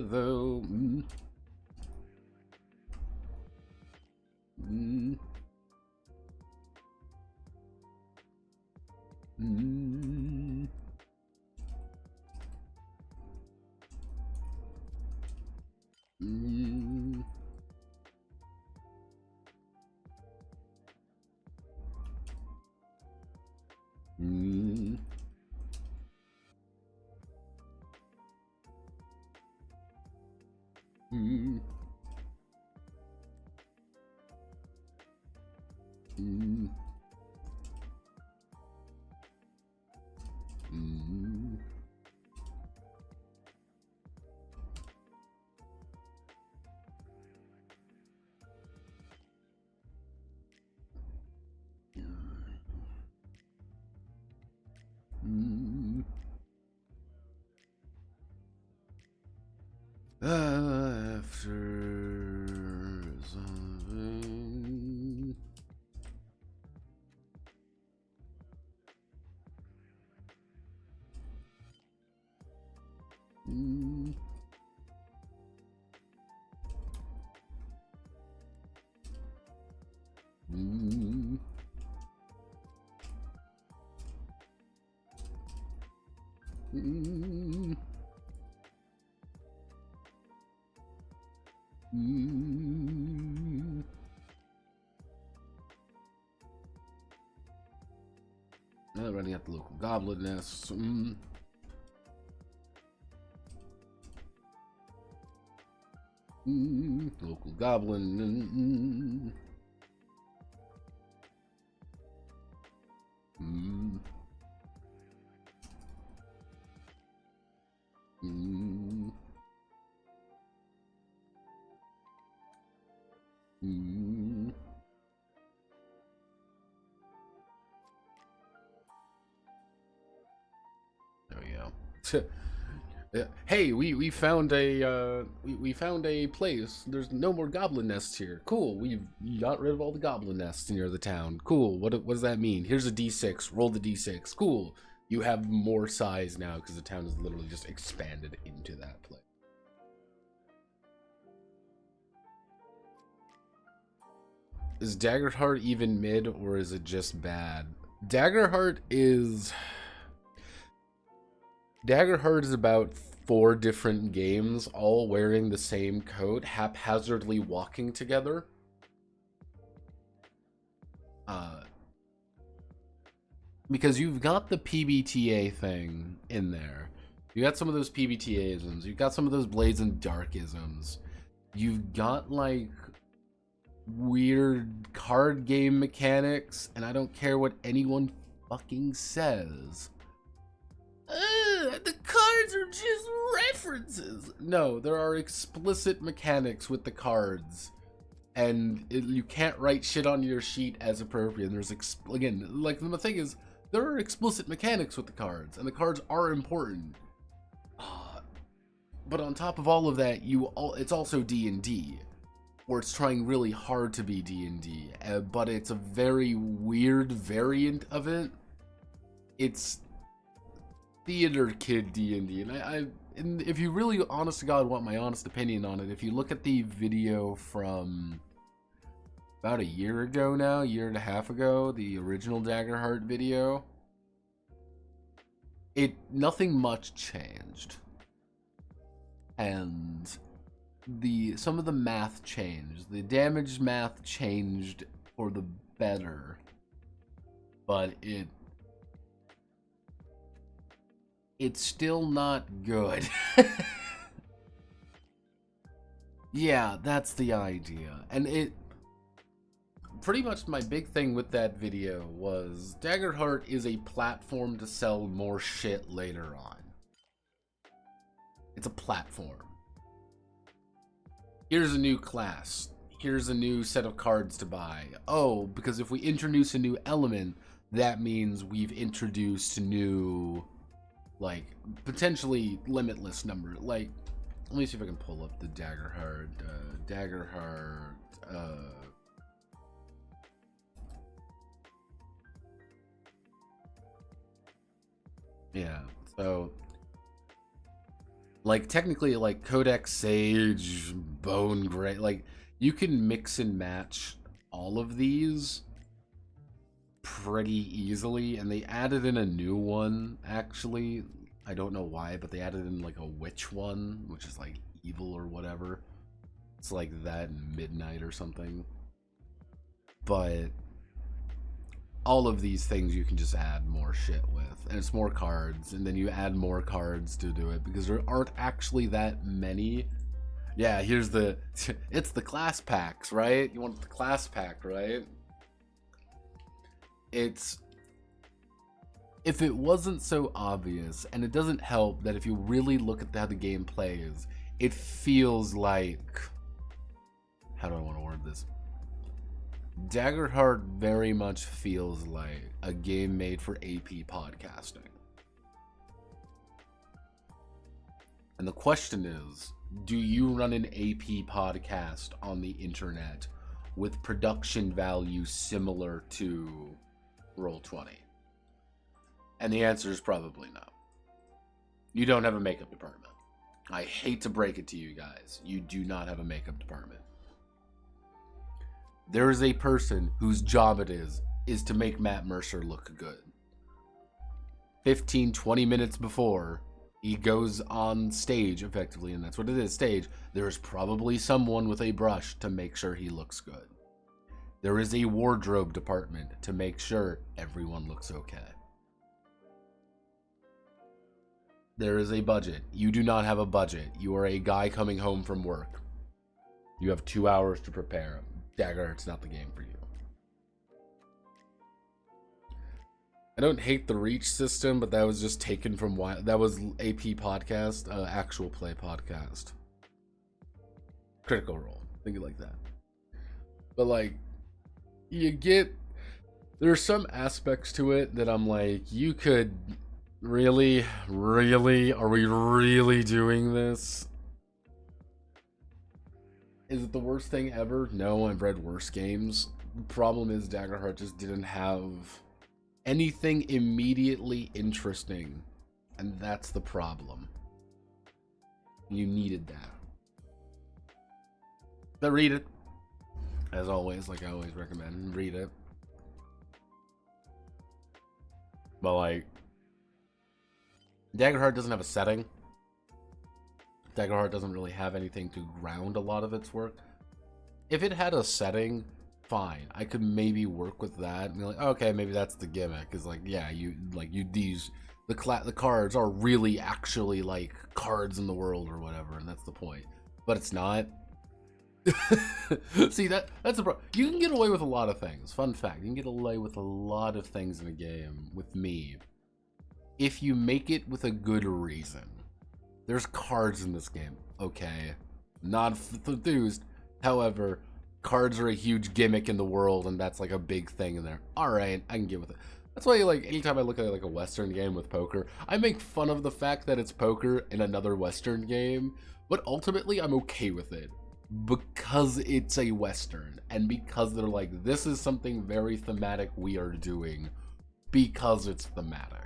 Though. After something. Running at the local goblin nest. Local goblin. There we go. Hey, we found a we found a place. There's no more goblin nests here. Cool. We got rid of all the goblin nests near the town. Cool. What does that mean? Here's a D6. Roll the D6. Cool. You have more size now because the town is literally just expanded into that place. Is Daggerheart even mid or is it just bad? Daggerheart is about 4 different games all wearing the same coat, haphazardly walking together. Because you've got the PBTA thing in there. You got some of those PBTA-isms. You've got some of those Blades and Dark-isms. You've got, like, weird card game mechanics, and I don't care what anyone fucking says. The cards are just references. No, there are explicit mechanics with the cards. And you can't write shit on your sheet as appropriate. And there's, again, like, the thing is, there are explicit mechanics with the cards, and the cards are important. But on top of all of that, it's also D&D, where it's trying really hard to be D&D, but it's a very weird variant of it. It's theater kid D&D, and if you really, honest to God, want my honest opinion on it, if you look at the video from about a year ago now, year and a half ago, the original Daggerheart video, nothing much changed. And some of the math changed. The damage math changed for the better. But it's still not good. Yeah, that's the idea. And pretty much my big thing with that video was Daggerheart is a platform to sell more shit later on. It's a platform. Here's a new class. Here's a new set of cards to buy. Oh, because if we introduce a new element, that means we've introduced new, like, potentially limitless number. Like, let me see if I can pull up the Daggerheart. Yeah, so, like, technically, like, Codex Sage, Bone Gray, like, you can mix and match all of these pretty easily, and they added in a new one, actually. I don't know why, but they added in, like, a witch one, which is, like, evil or whatever. It's like that in Midnight or something. But all of these things you can just add more shit with, and it's more cards, and then you add more cards to do it, because there aren't actually that many. Yeah, here's it's the class packs, right? You want the class pack, right? If it wasn't so obvious, and it doesn't help that if you really look at how the game plays, it feels like, how do I want to word this? Daggerheart very much feels like a game made for AP podcasting. And the question is, do you run an AP podcast on the internet with production value similar to Roll20? And the answer is probably no. You don't have a makeup department. I hate to break it to you guys. You do not have a makeup department. There is a person whose job it is to make Matt Mercer look good. 15-20 minutes before he goes on stage, effectively, and that's what it is, stage, there is probably someone with a brush to make sure he looks good. There is a wardrobe department to make sure everyone looks okay. There is a budget. You do not have a budget. You are a guy coming home from work. You have 2 hours to prepare. Daggerheart's not the game for you. I don't hate the reach system, but that was just taken from that was AP podcast, actual play podcast. Critical Role, think it like that. But like, there's some aspects to it that I'm like, you could really, are we really doing this? Is it the worst thing ever? No, I've read worse games. The problem is Daggerheart just didn't have anything immediately interesting, and that's the problem. You needed that. But read it. As always, like I always recommend, read it. But like, Daggerheart doesn't have a setting. Daggerheart doesn't really have anything to ground a lot of its work. If it had a setting, fine. I could maybe work with that and be like, okay, maybe that's the gimmick. Is like, yeah, the cards are really actually like cards in the world or whatever, and that's the point. But it's not. See, that's a problem. You can get away with a lot of things. Fun fact, you can get away with a lot of things in a game with me if you make it with a good reason. There's cards in this game, okay? Not enthused. However, cards are a huge gimmick in the world, and that's like a big thing in there. Alright, I can get with it. That's why, like, anytime I look at like a Western game with poker, I make fun of the fact that it's poker in another Western game, but ultimately I'm okay with it. Because it's a Western, and because they're like, this is something very thematic we are doing, because it's thematic.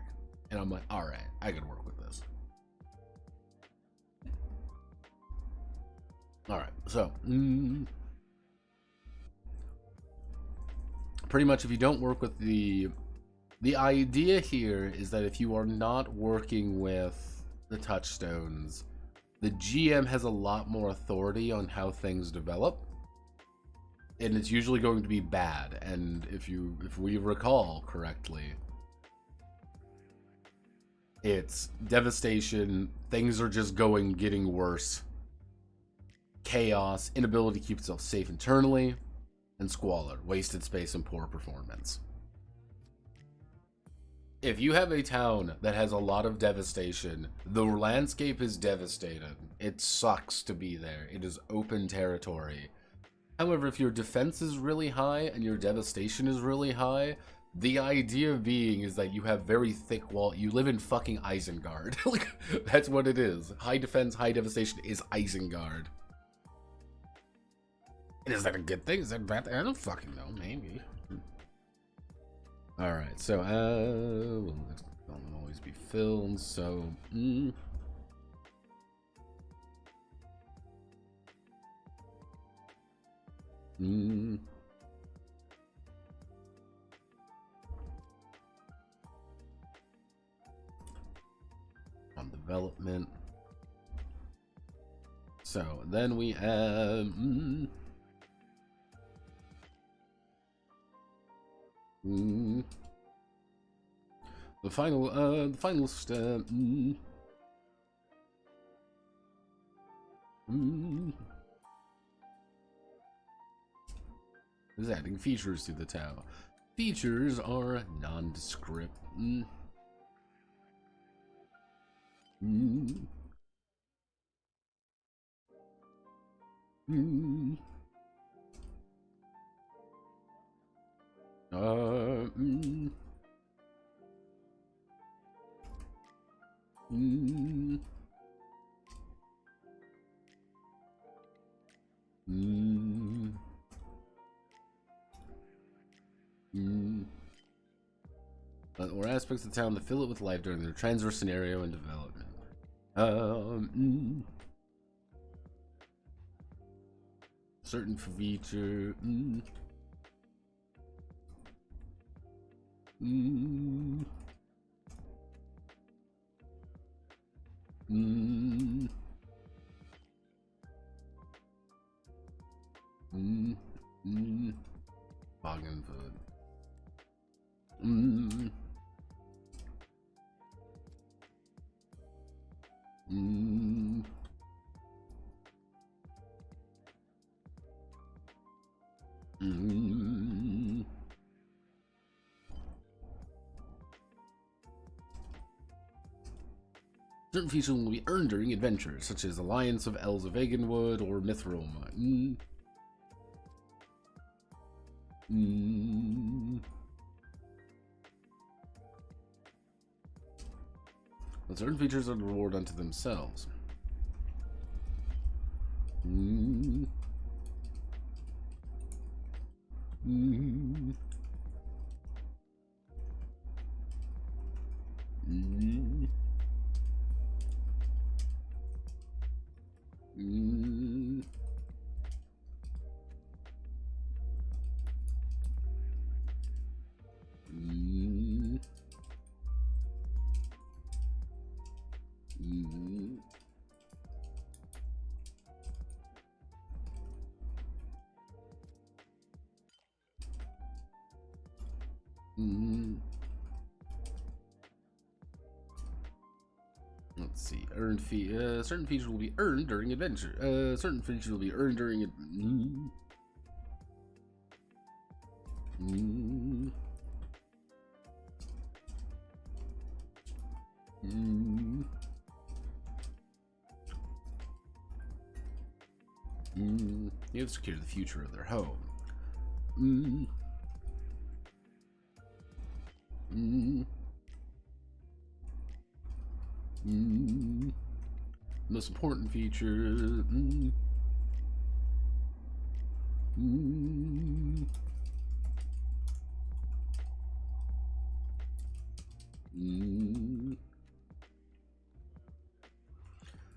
And I'm like, alright, I can work with this. Alright, so, pretty much if you don't work with the idea here is that if you are not working with the touchstones, the GM has a lot more authority on how things develop, and it's usually going to be bad. And if we recall correctly, it's devastation, things are just getting worse, chaos, inability to keep itself safe internally, and squalor, wasted space, and poor performance. If you have a town that has a lot of devastation, the landscape is devastated. It sucks to be there. It is open territory. However, if your defense is really high and your devastation is really high, the idea being is that you have very thick wall. You live in fucking Isengard. Like, that's what it is. High defense, high devastation is Isengard. And is that a good thing? Is that bad? I don't fucking know. Maybe. Alright, so, well, next film will always be filmed, so, on development. So, then we have, the final step. Is adding features to the town. Features are nondescript. Or aspects of the town that fill it with life during their transverse scenario and development. Certain feature. Boggenfoot. Certain features will be earned during adventures, such as Alliance of Elves of Agenwood or Mithril. But certain features are a reward unto themselves. let's see. Earned fee. Certain features will be earned during adventure. Certain features will be earned during it. You have to secure the future of their home. Most important feature.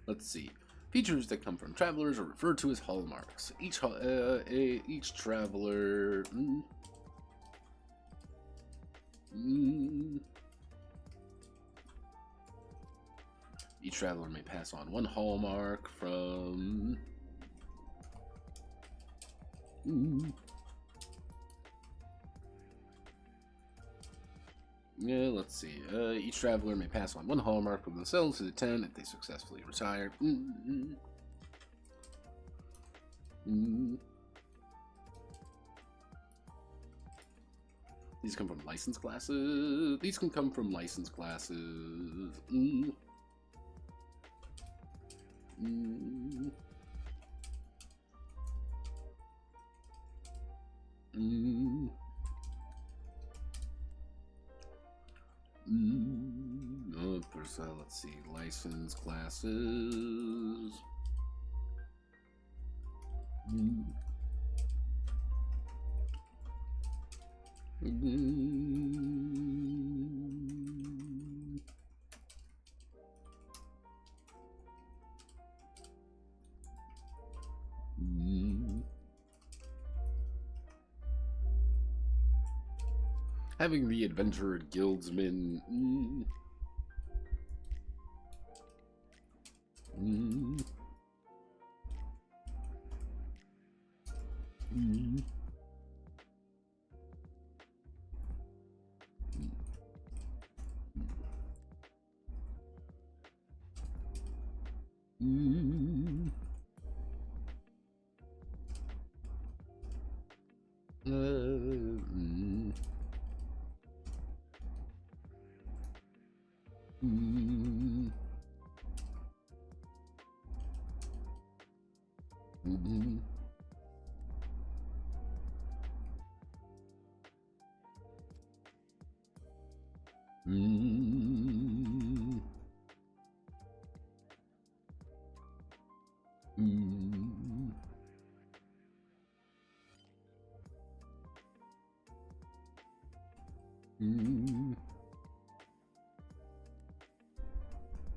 Let's see. Features that come from travelers are referred to as hallmarks. Each traveler. Each traveler may pass on one hallmark from. Yeah, let's see. Each traveler may pass on one hallmark from themselves to the 10 if they successfully retire. These come from license classes. These can come from license classes. Let's see, license classes. Having the adventurer guildsman.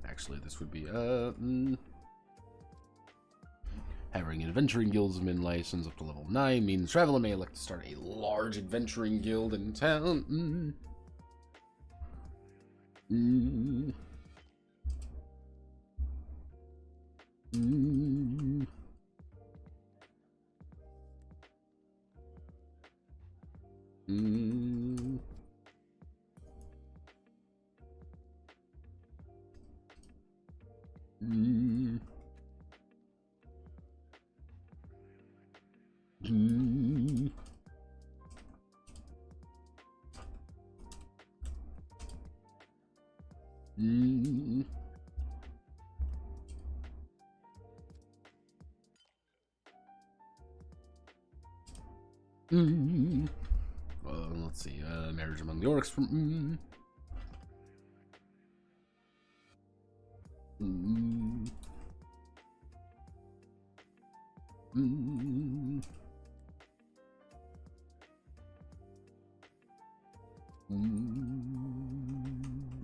Actually, this would be having an adventuring guildsman license up to level 9 means traveler may elect to start a large adventuring guild in town. Let's see. Marriage among the orcs from.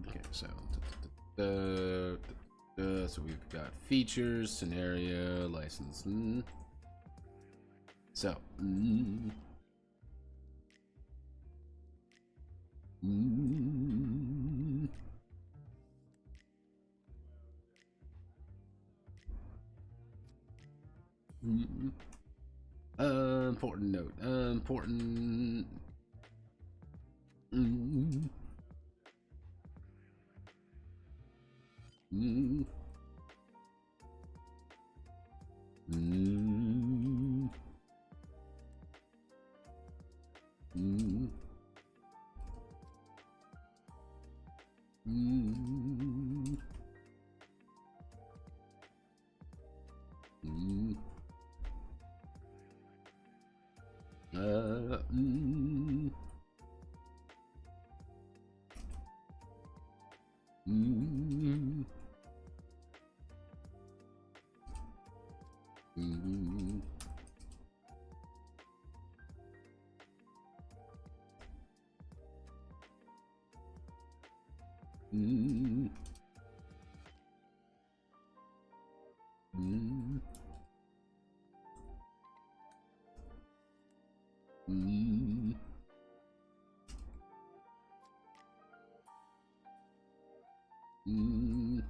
Okay, so we've got features, scenario, license. So. Important note. Important. Mm. Mm. Mm. Mm. Mm. Mm. Mm. Mm. Mm. Mm. Mm. Mm.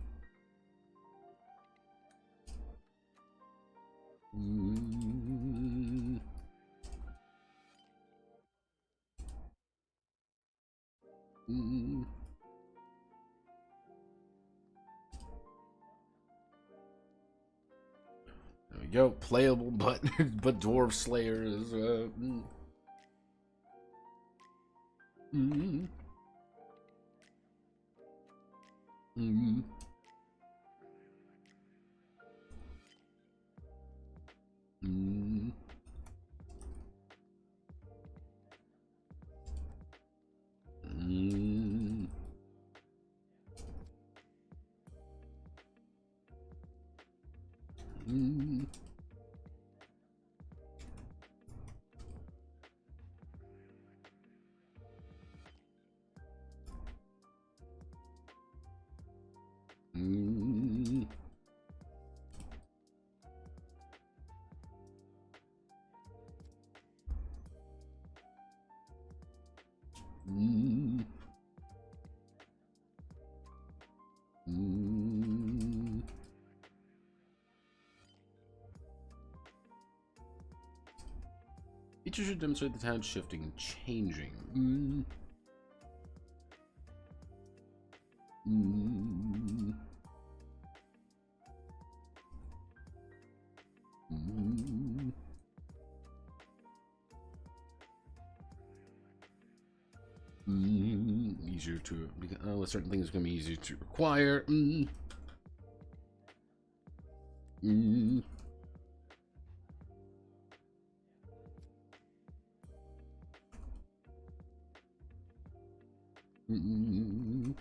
Mm. Mm. There we go. Playable, but but Dwarf Slayer is. Mm. Mm. Mm. Mm. Mm. Mm. Mm. Mm. Features should demonstrate the town shifting and changing. Mm. Mm. Mm. Mm. Easier to, certain things are going to be easier to require. Mm. Mm. Mm.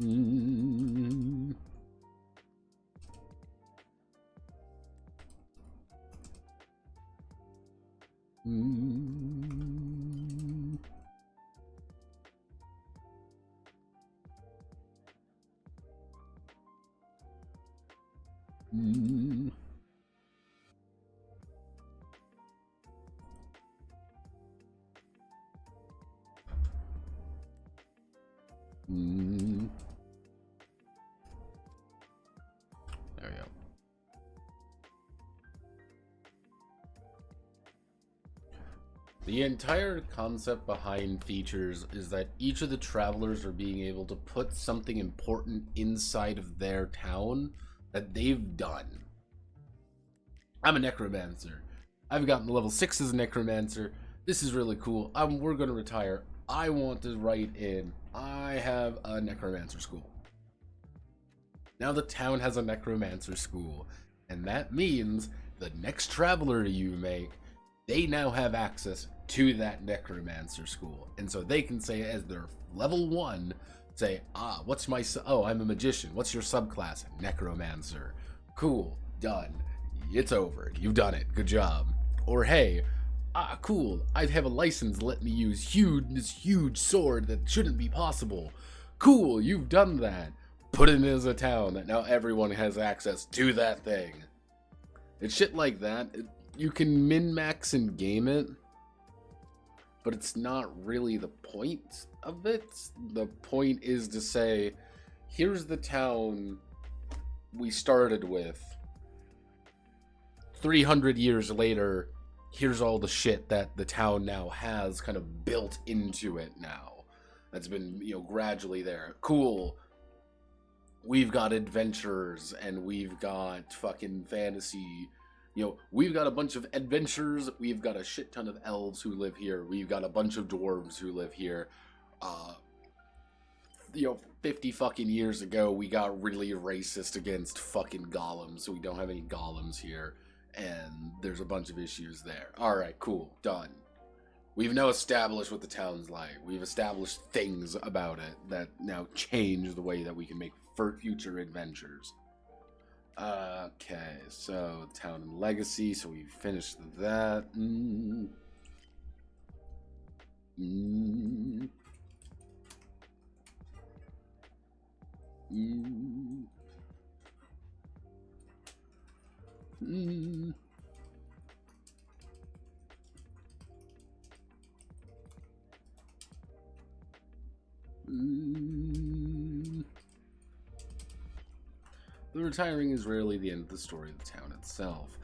Mm. Mm. Mm. Mm. There we go. The entire concept behind features is that each of the travelers are being able to put something important inside of their town that they've done. I'm a necromancer. I've gotten to level 6 as a necromancer. This is really cool. We're going to retire. I want to write in, I have a necromancer school. Now the town has a necromancer school, and that means the next traveler you make, they now have access to that necromancer school, and so they can say as their level 1, say, what's my I'm a magician, what's your subclass? Necromancer. Cool, done, it's over, you've done it, good job. Or hey, cool, I have a license, let me use this huge sword that shouldn't be possible. Cool, you've done that. Put it in as a town that now everyone has access to that thing. It's shit like that. You can min-max and game it, but it's not really the point of it. The point is to say, here's the town we started with. 300 years later, here's all the shit that the town now has kind of built into it now. That's been, you know, gradually there. Cool. We've got adventures and we've got fucking fantasy. You know, we've got a bunch of adventures. We've got a shit ton of elves who live here. We've got a bunch of dwarves who live here. You know, 50 fucking years ago, we got really racist against fucking golems, so we don't have any golems here. And there's a bunch of issues there. Alright, cool. Done. We've now established what the town's like. We've established things about it that now change the way that we can make future adventures. Okay, so town and legacy, so we finished that. The retiring is rarely the end of the story of the town itself.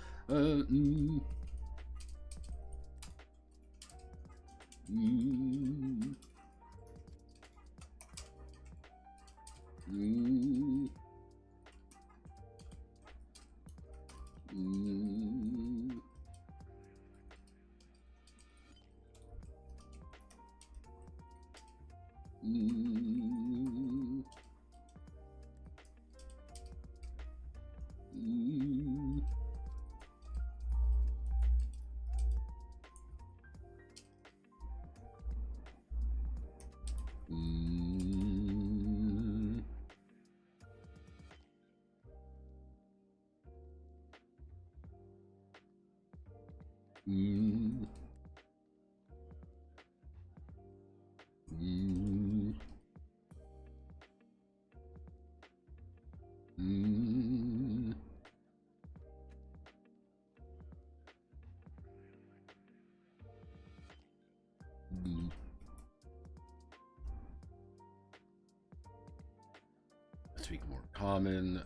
Speak more common.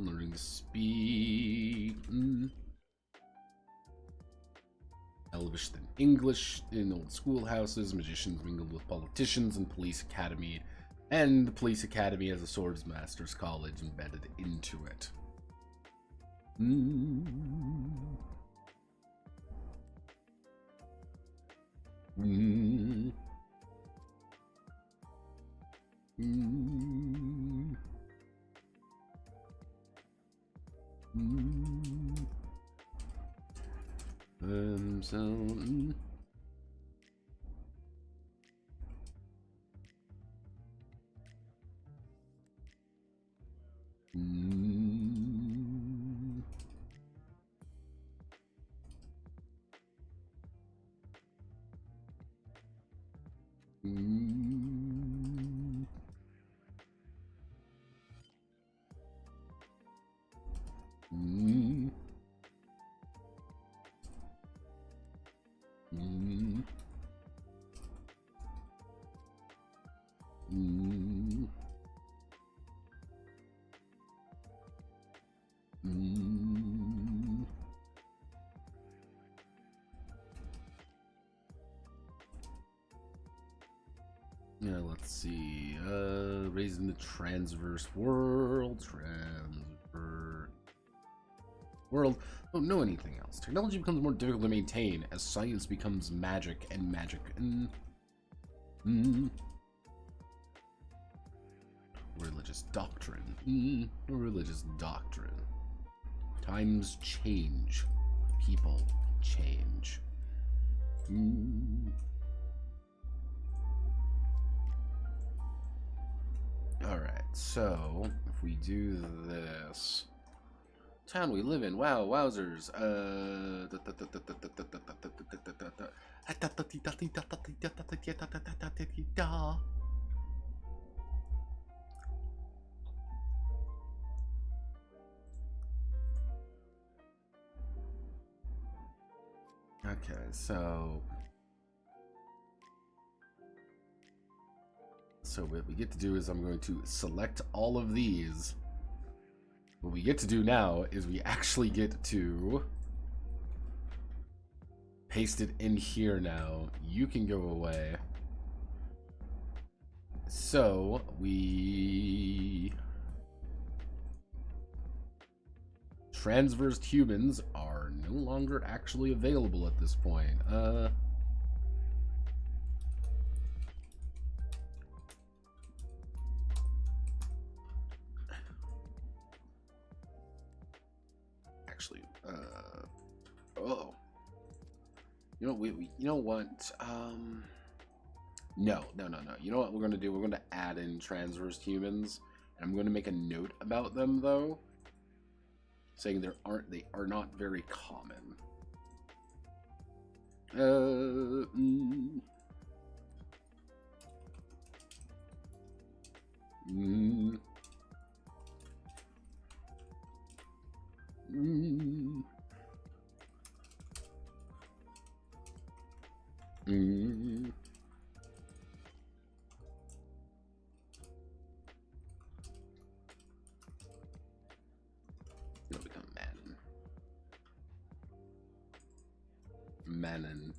Learning to speak. Elvish than English in old schoolhouses. Magicians mingled with politicians and police academy. And the police academy has a swordsmaster's college embedded into it. Yeah, let's see. Raised in the transverse world. Don't know anything else. Technology becomes more difficult to maintain as science becomes magic and magic. Religious doctrine. Religious doctrine. Times change. People change. Alright, so if we do this. Town we live in. Wow, wowzers. Okay, so what we get to do is I'm going to select all of these. What we get to do now is we actually get to paste it in here now. You can go away. So we transversed humans are no longer actually available at this point. Actually, oh, you know, you know what? No. You know what we're gonna do? We're gonna add in transversed humans, and I'm gonna make a note about them though, saying they are not very common. It'll become men and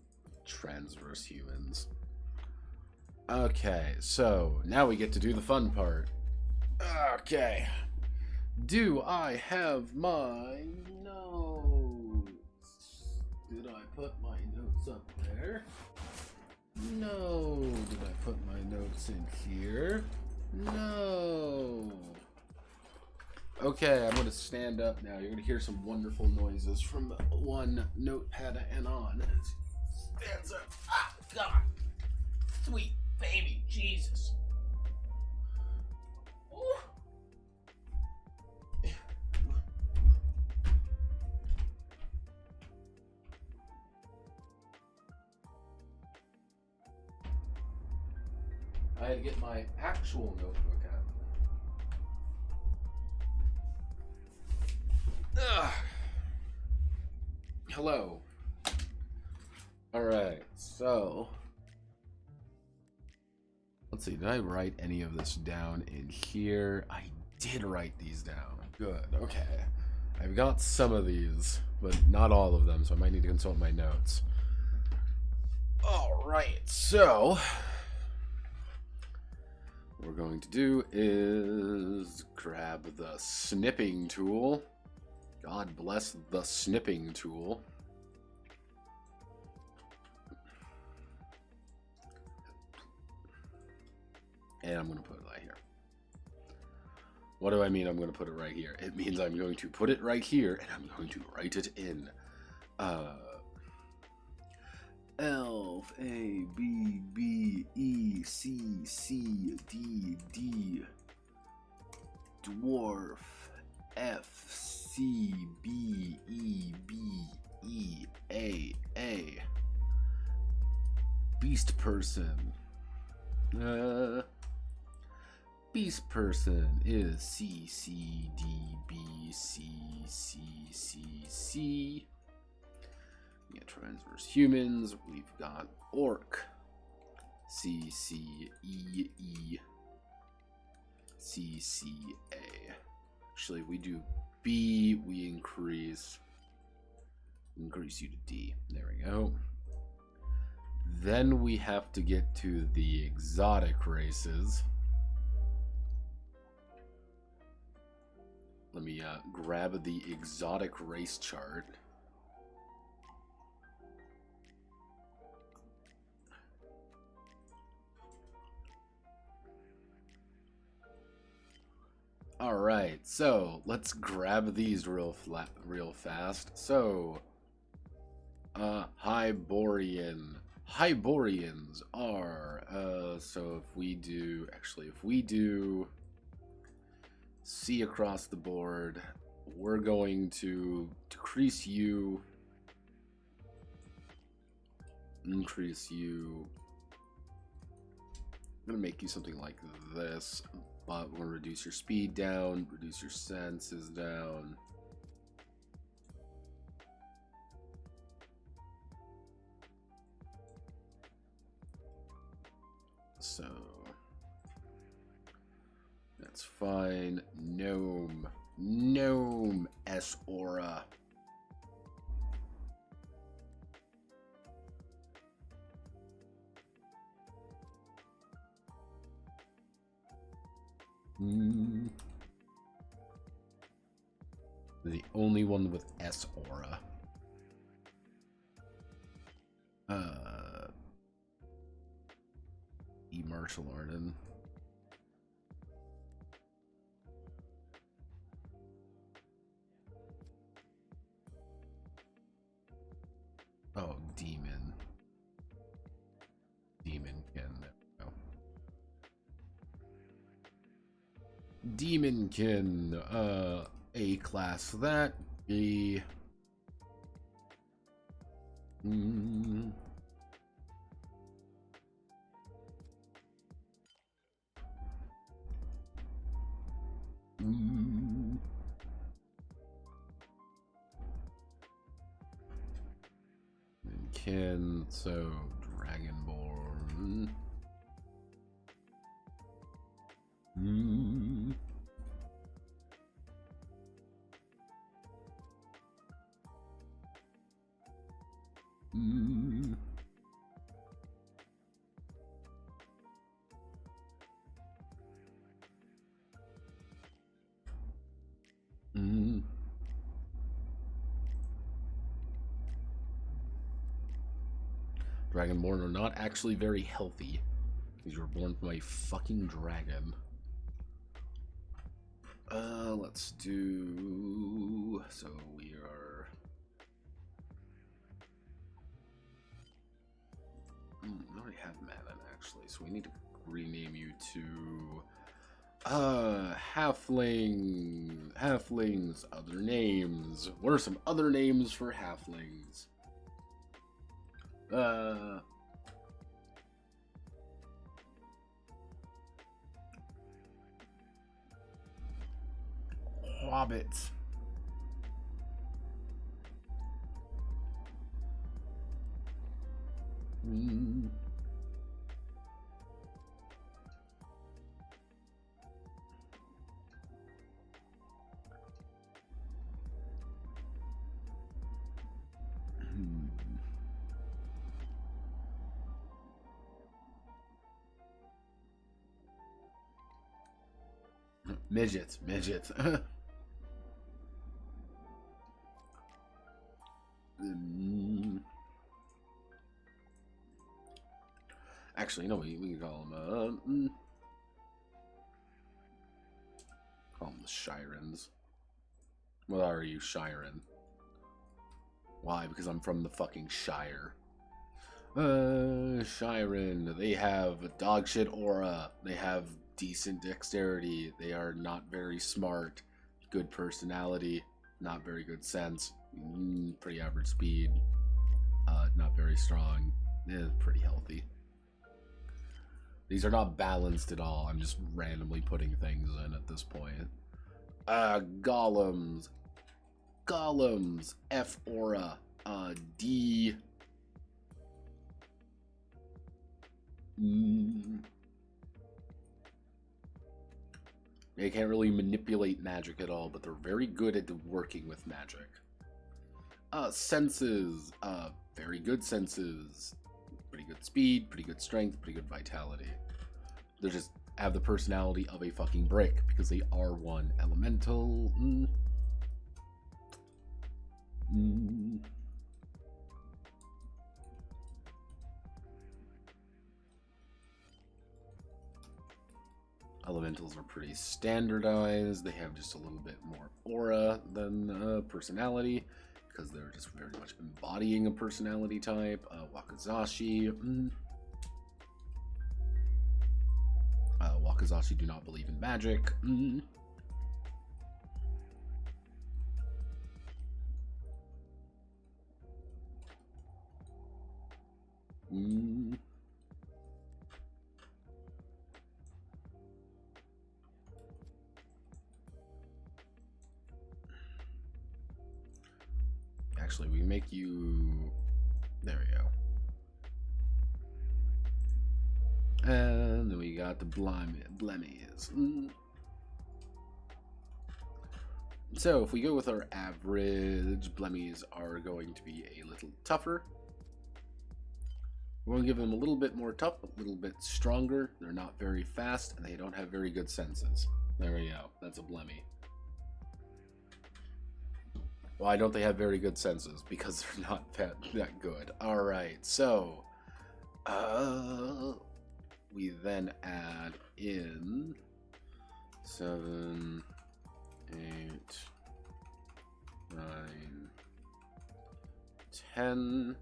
transverse humans. Okay, so now we get to do the fun part. Okay. Do I have my notes? Did I put my notes up there? No. Did I put my notes in here? No. Okay, I'm going to stand up now. You're going to hear some wonderful noises from one Notepad and on. Stands up. Ah, God. Sweet baby Jesus. Ooh. I had to get my actual notebook out. Ugh. Hello. Alright, so let's see, did I write any of this down in here? I did write these down. Good, okay. I've got some of these, but not all of them, so I might need to consult my notes. Alright, so what we're going to do is grab the snipping tool. God bless the snipping tool. And I'm going to put it right here. What do I mean I'm going to put it right here? It means I'm going to put it right here and I'm going to write it in Elf A B B E C C D D Dwarf F C B E B E A Beast Person. Beast Person is C C D B C C C C. We got transverse humans. We've got orc. C C E E C C A. Actually, we do B. We increase you to D. There we go. Then we have to get to the exotic races. Let me grab the exotic race chart. Alright, so let's grab these real fast. So, Hyborian. Hyborians are, so if we do C across the board, we're going to decrease you, increase you. I'm going to make you something like this, but we're going to reduce your speed down, reduce your senses down. So that's fine. Gnome S aura. Mm. The only one with S aura. E martial artin. Oh, demon. Demonkin. There we go. Demonkin. A class that. B. Mm. Mm. Kin, so Dragonborn. Mm. Mm. Mm. Dragonborn are not actually very healthy because you were born from a fucking dragon. Let's do. So we are. We already have Madden actually, so we need to rename you to. Halflings. Other names. What are some other names for halflings? Hobbits. Mm. Midgets. Actually, no, we can call them. Call them the Shirens. What are you, Shiren? Why? Because I'm from the fucking Shire. Shiren. They have dog shit aura. They have decent dexterity. They are not very smart. Good personality. Not very good sense. Pretty average speed. Not very strong. Pretty healthy. These are not balanced at all. I'm just randomly putting things in at this point. Golems. F aura. D. They can't really manipulate magic at all, but they're very good at working with magic. Senses. Very good senses. Pretty good speed, pretty good strength, pretty good vitality. They just have the personality of a fucking brick because they are one elemental. Elementals are pretty standardized. They have just a little bit more aura than personality because they're just very much embodying a personality type. Wakizashi. Wakizashi do not believe in magic. Actually, we make you. There we go. And then we got the blemmies. So if we go with our average, blemmies are going to be a little tougher. We're going to give them a little bit more tough, a little bit stronger. They're not very fast, and they don't have very good senses. There we go. That's a Blemmy. Why don't they have very good senses? Because they're not that good. Alright, so we then add in 7, 8, 9, 10.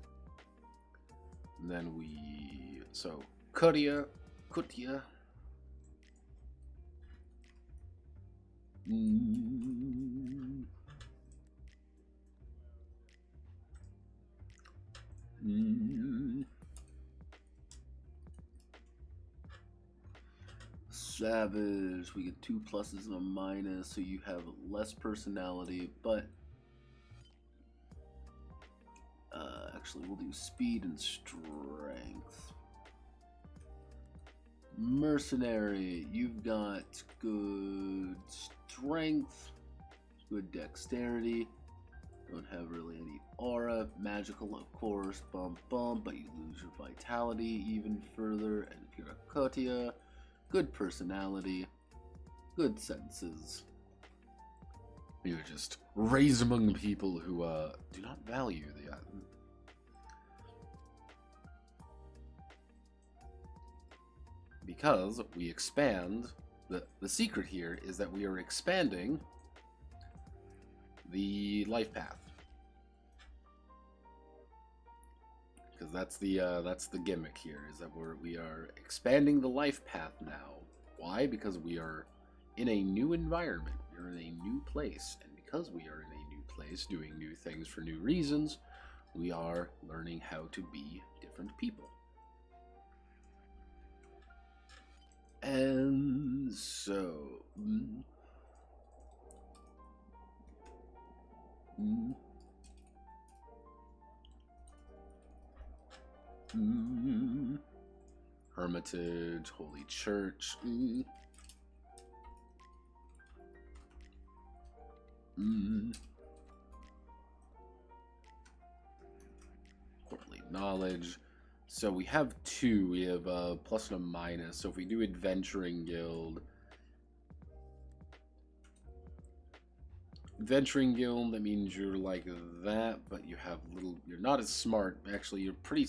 And then we Kutia. Savage, we get 2 pluses and a minus, so you have less personality, but actually we'll do speed and strength. Mercenary, you've got good strength, good dexterity, don't have really any aura, magical of course, but you lose your vitality even further, and if you're a Kutia, good personality, good senses. You're just raised among people who do not value the because we expand. The secret here is that we are expanding the life path, because that's the gimmick here, is that we are expanding the life path now. Why? Because we are in a new environment, we're in a new place, and because we are in a new place doing new things for new reasons, we are learning how to be different people. And so Hermitage, Holy Church. Courtly Knowledge. So we have 2. We have a plus and a minus. So if we do Adventuring Guild, that means you're like that, but you have you're not as smart. Actually, you're pretty.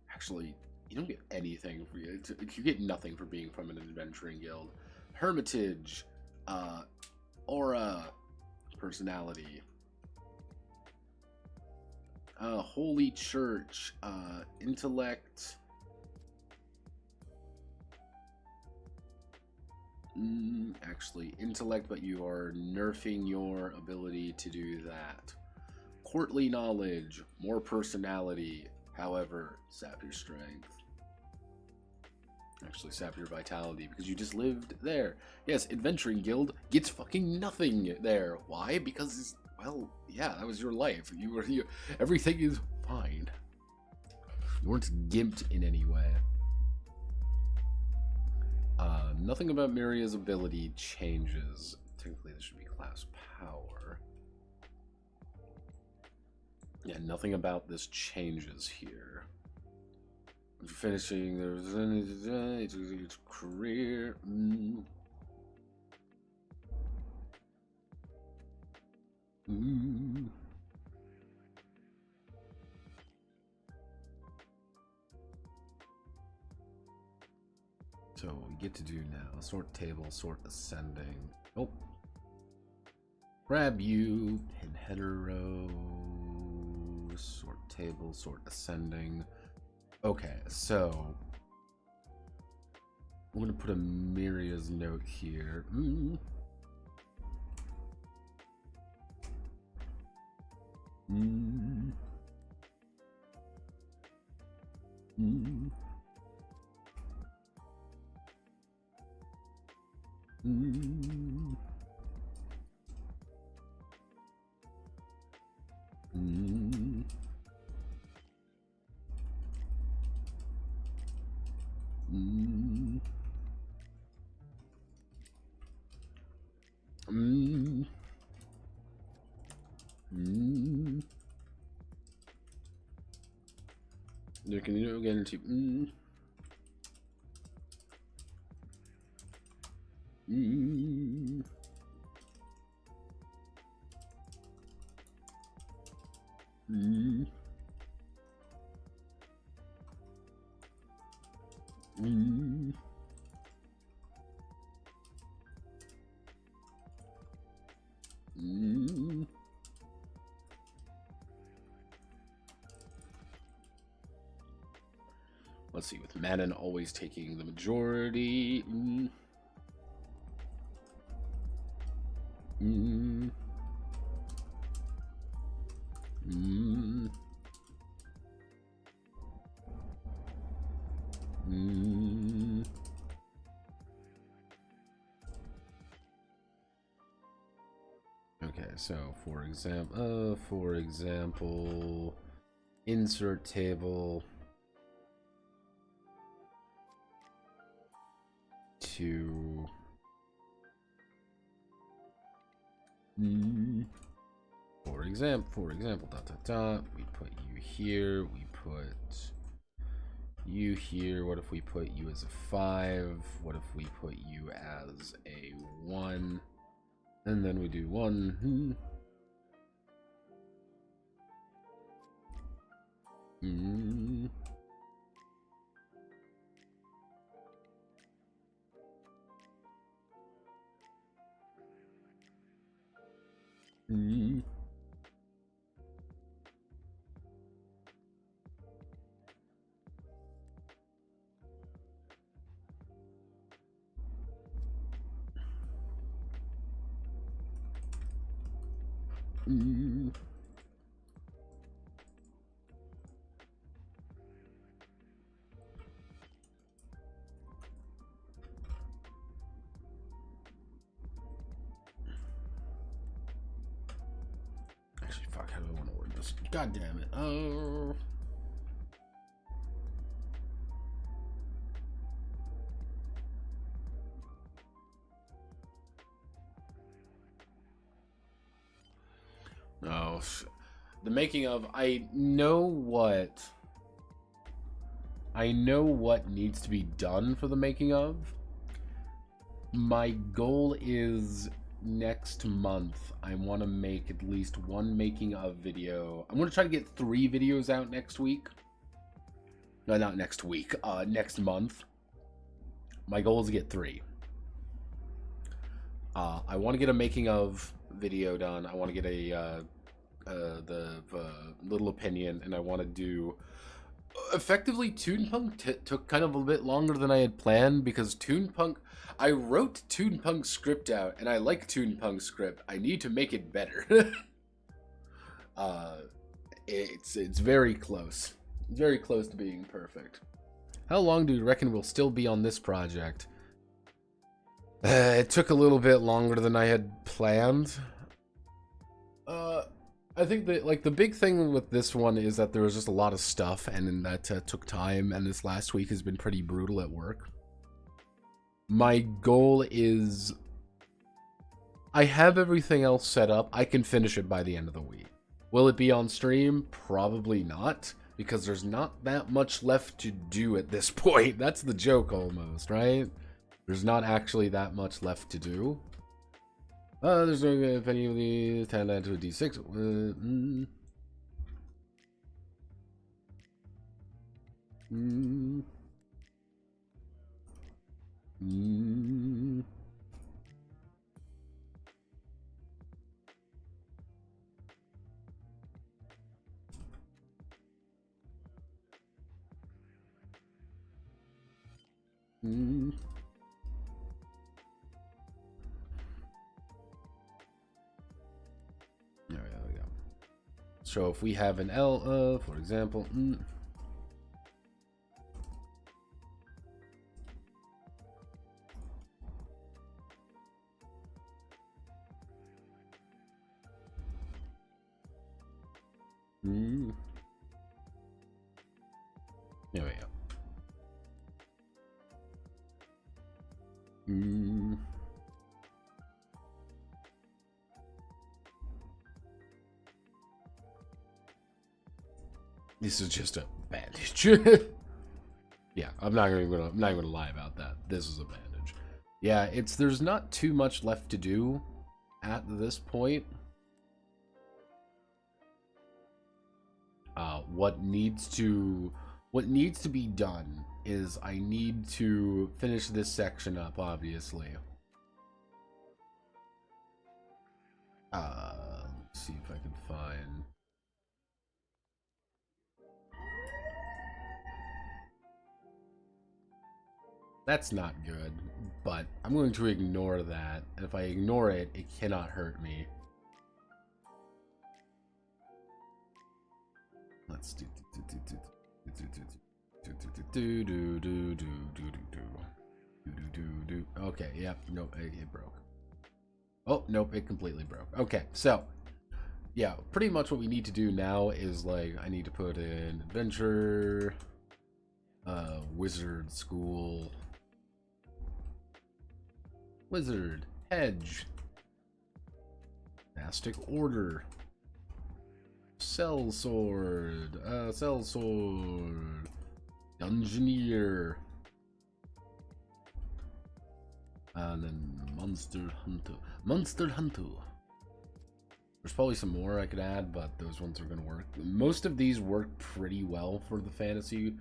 Actually, you don't get anything for you. You get nothing for being from an Adventuring Guild. Hermitage, aura, personality. Holy Church, intellect. Actually, intellect, but you are nerfing your ability to do that. Courtly Knowledge, more personality. However, sap your strength. Actually, sap your vitality, because you just lived there. Yes, Adventuring Guild gets fucking nothing there. Why? Because, well, yeah, that was your life. Everything is fine. You weren't gimped in any way. Nothing about Miria's ability changes. Technically, this should be class power. Yeah, nothing about this changes here. Finishing, there's its career. So what we get to do now, sort table, sort ascending. Oh. Grab you, pin hetero, sort table, sort ascending. Okay, so I'm gonna put a Miria's note here. You can get into Mm. Mm. Mm. Mm. Let's see, with Manon always taking the majority. Mm. Mm. Mm. Mm. Okay, so for example, insert table to for example, dot dot dot. We put you here. We put you here. What if we put you as a 5? What if we put you as a 1? And then we do 1. Mm. Mm. Mm. Actually, fuck, how do I want to word this? God damn it. Oh. Oh, the making of. I know what needs to be done for the making of. My goal is next month I want to make at least one making of video. I'm going to try to get 3 videos out next week. No, not next week. Next month. My goal is to get 3. I want to get a making of video done. I want to get the little opinion, and I want to do. Effectively, Toonpunk took kind of a bit longer than I had planned because Toonpunk. I wrote Toonpunk script out, and I like Toonpunk script. I need to make it better. It's very close. It's very close to being perfect. How long do you reckon we'll still be on this project? It took a little bit longer than I had planned. I think that, like, the big thing with this one is that there was just a lot of stuff, and that took time, and this last week has been pretty brutal at work. My goal is... I have everything else set up. I can finish it by the end of the week. Will it be on stream? Probably not, because there's not that much left to do at this point. That's the joke, almost, right? There's not actually that much left to do. There's no if any of these turn that to a D6. There we go. So if we have an L, for example, there we go. This is just a bandage. Yeah, I'm not gonna lie about that. This is a bandage. Yeah, there's not too much left to do at this point. What needs to be done is I need to finish this section up, obviously. Let's see if I can find. That's not good, but I'm going to ignore that. And if I ignore it, it cannot hurt me. Let's do. Okay, yep, nope, it broke. Oh, nope, it completely broke. Okay, so yeah, pretty much what we need to do now is like I need to put in adventure, wizard school, wizard, hedge, monastic order, sellsword, dungeoneer, and then monster hunter. There's probably some more I could add, but those ones are going to work. Most of these work pretty well for the fantasy.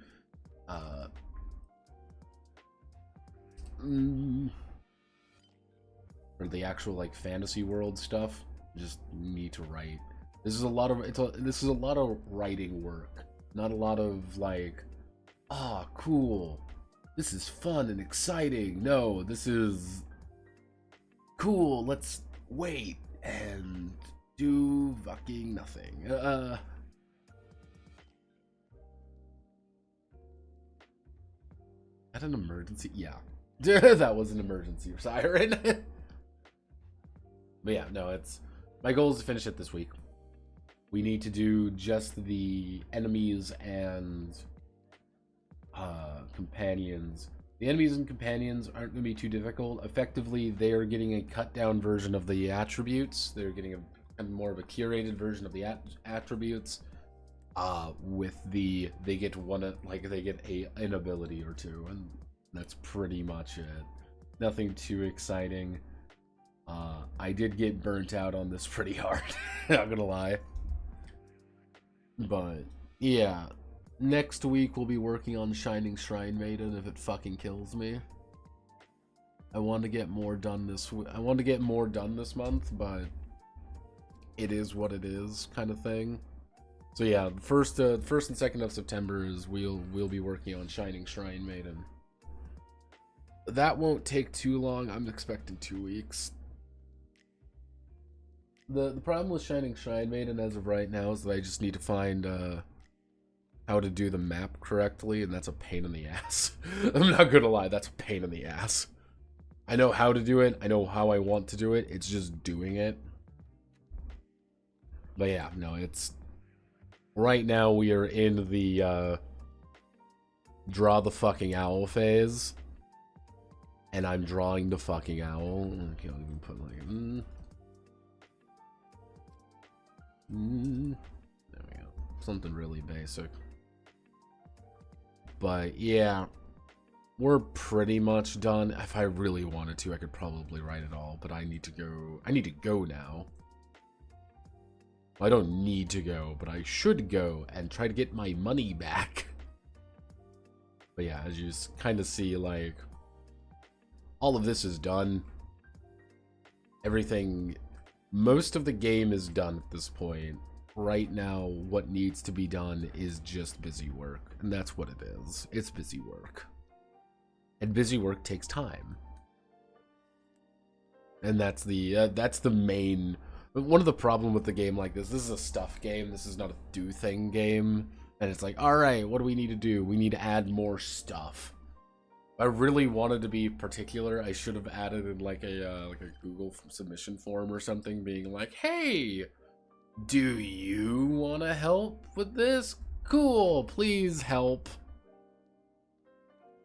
For the actual like fantasy world stuff, just need to write. This is a lot of writing work, not a lot of like, ah, cool. This is fun and exciting. No, this is cool. Let's wait and do fucking nothing. At an emergency? Yeah. That was an emergency siren. But yeah, no, my goal is to finish it this week. We need to do just the enemies and companions. The enemies and companions aren't going to be too difficult. Effectively, they are getting a cut down version of the attributes. They're getting a more of a curated version of the attributes. They get an ability or two, and that's pretty much it. Nothing too exciting. I did get burnt out on this pretty hard, not gonna lie. But yeah, next week we'll be working on Shining Shrine Maiden if it fucking kills me. I want to get more done this month, but it is what it is, kind of thing. So yeah, first and 2nd of September is we'll be working on Shining Shrine Maiden. That won't take too long. I'm expecting 2 weeks. The problem with Shining Shrine Maiden as of right now is that I just need to find how to do the map correctly, and that's a pain in the ass. I'm not gonna lie, that's a pain in the ass. I know how to do it, I know how I want to do it, it's just doing it. But yeah, no, it's... Right now we are in the draw the fucking owl phase. And I'm drawing the fucking owl. Okay, I'll even put like... There we go. Something really basic. But yeah, we're pretty much done. If I really wanted to, I could probably write it all, but I need to go now. I don't need to go, but I should go and try to get my money back. But yeah, as you kind of see, like, all of this is done. Everything, most of the game is done at this point. Right now, what needs to be done is just busy work, and that's what it is. It's busy work. And busy work takes time. And that's the main... One of the problem with the game like this is a stuff game. This is not a do thing game. And it's like, alright, what do we need to do? We need to add more stuff. If I really wanted to be particular, I should have added in like a Google submission form or something, being like, hey, do you want to help with this? Cool, please help.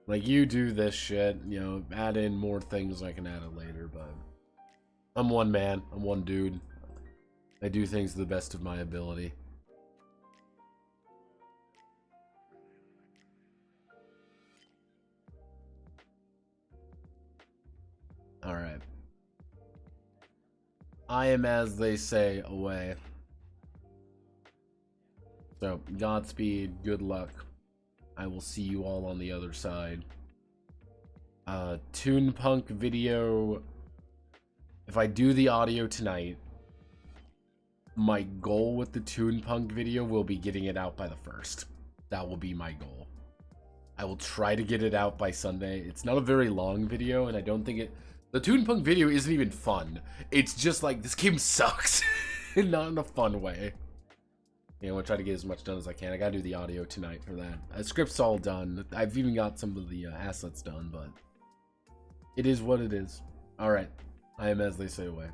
Like, you do this shit, you know, add in more things I can add it later, but I'm one man, I'm one dude. I do things to the best of my ability. I am, as they say, away. So, Godspeed, good luck. I will see you all on the other side. Toon Punk video. If I do the audio tonight, my goal with the Toon Punk video will be getting it out by the 1st. That will be my goal. I will try to get it out by Sunday. It's not a very long video, and I don't think it... The Toon Punk video isn't even fun. It's just like, this game sucks. Not in a fun way. Yeah, I'm gonna try to get as much done as I can. I gotta do the audio tonight for that. The script's all done. I've even got some of the assets done, but... It is what it is. Alright. I am, as they say, away.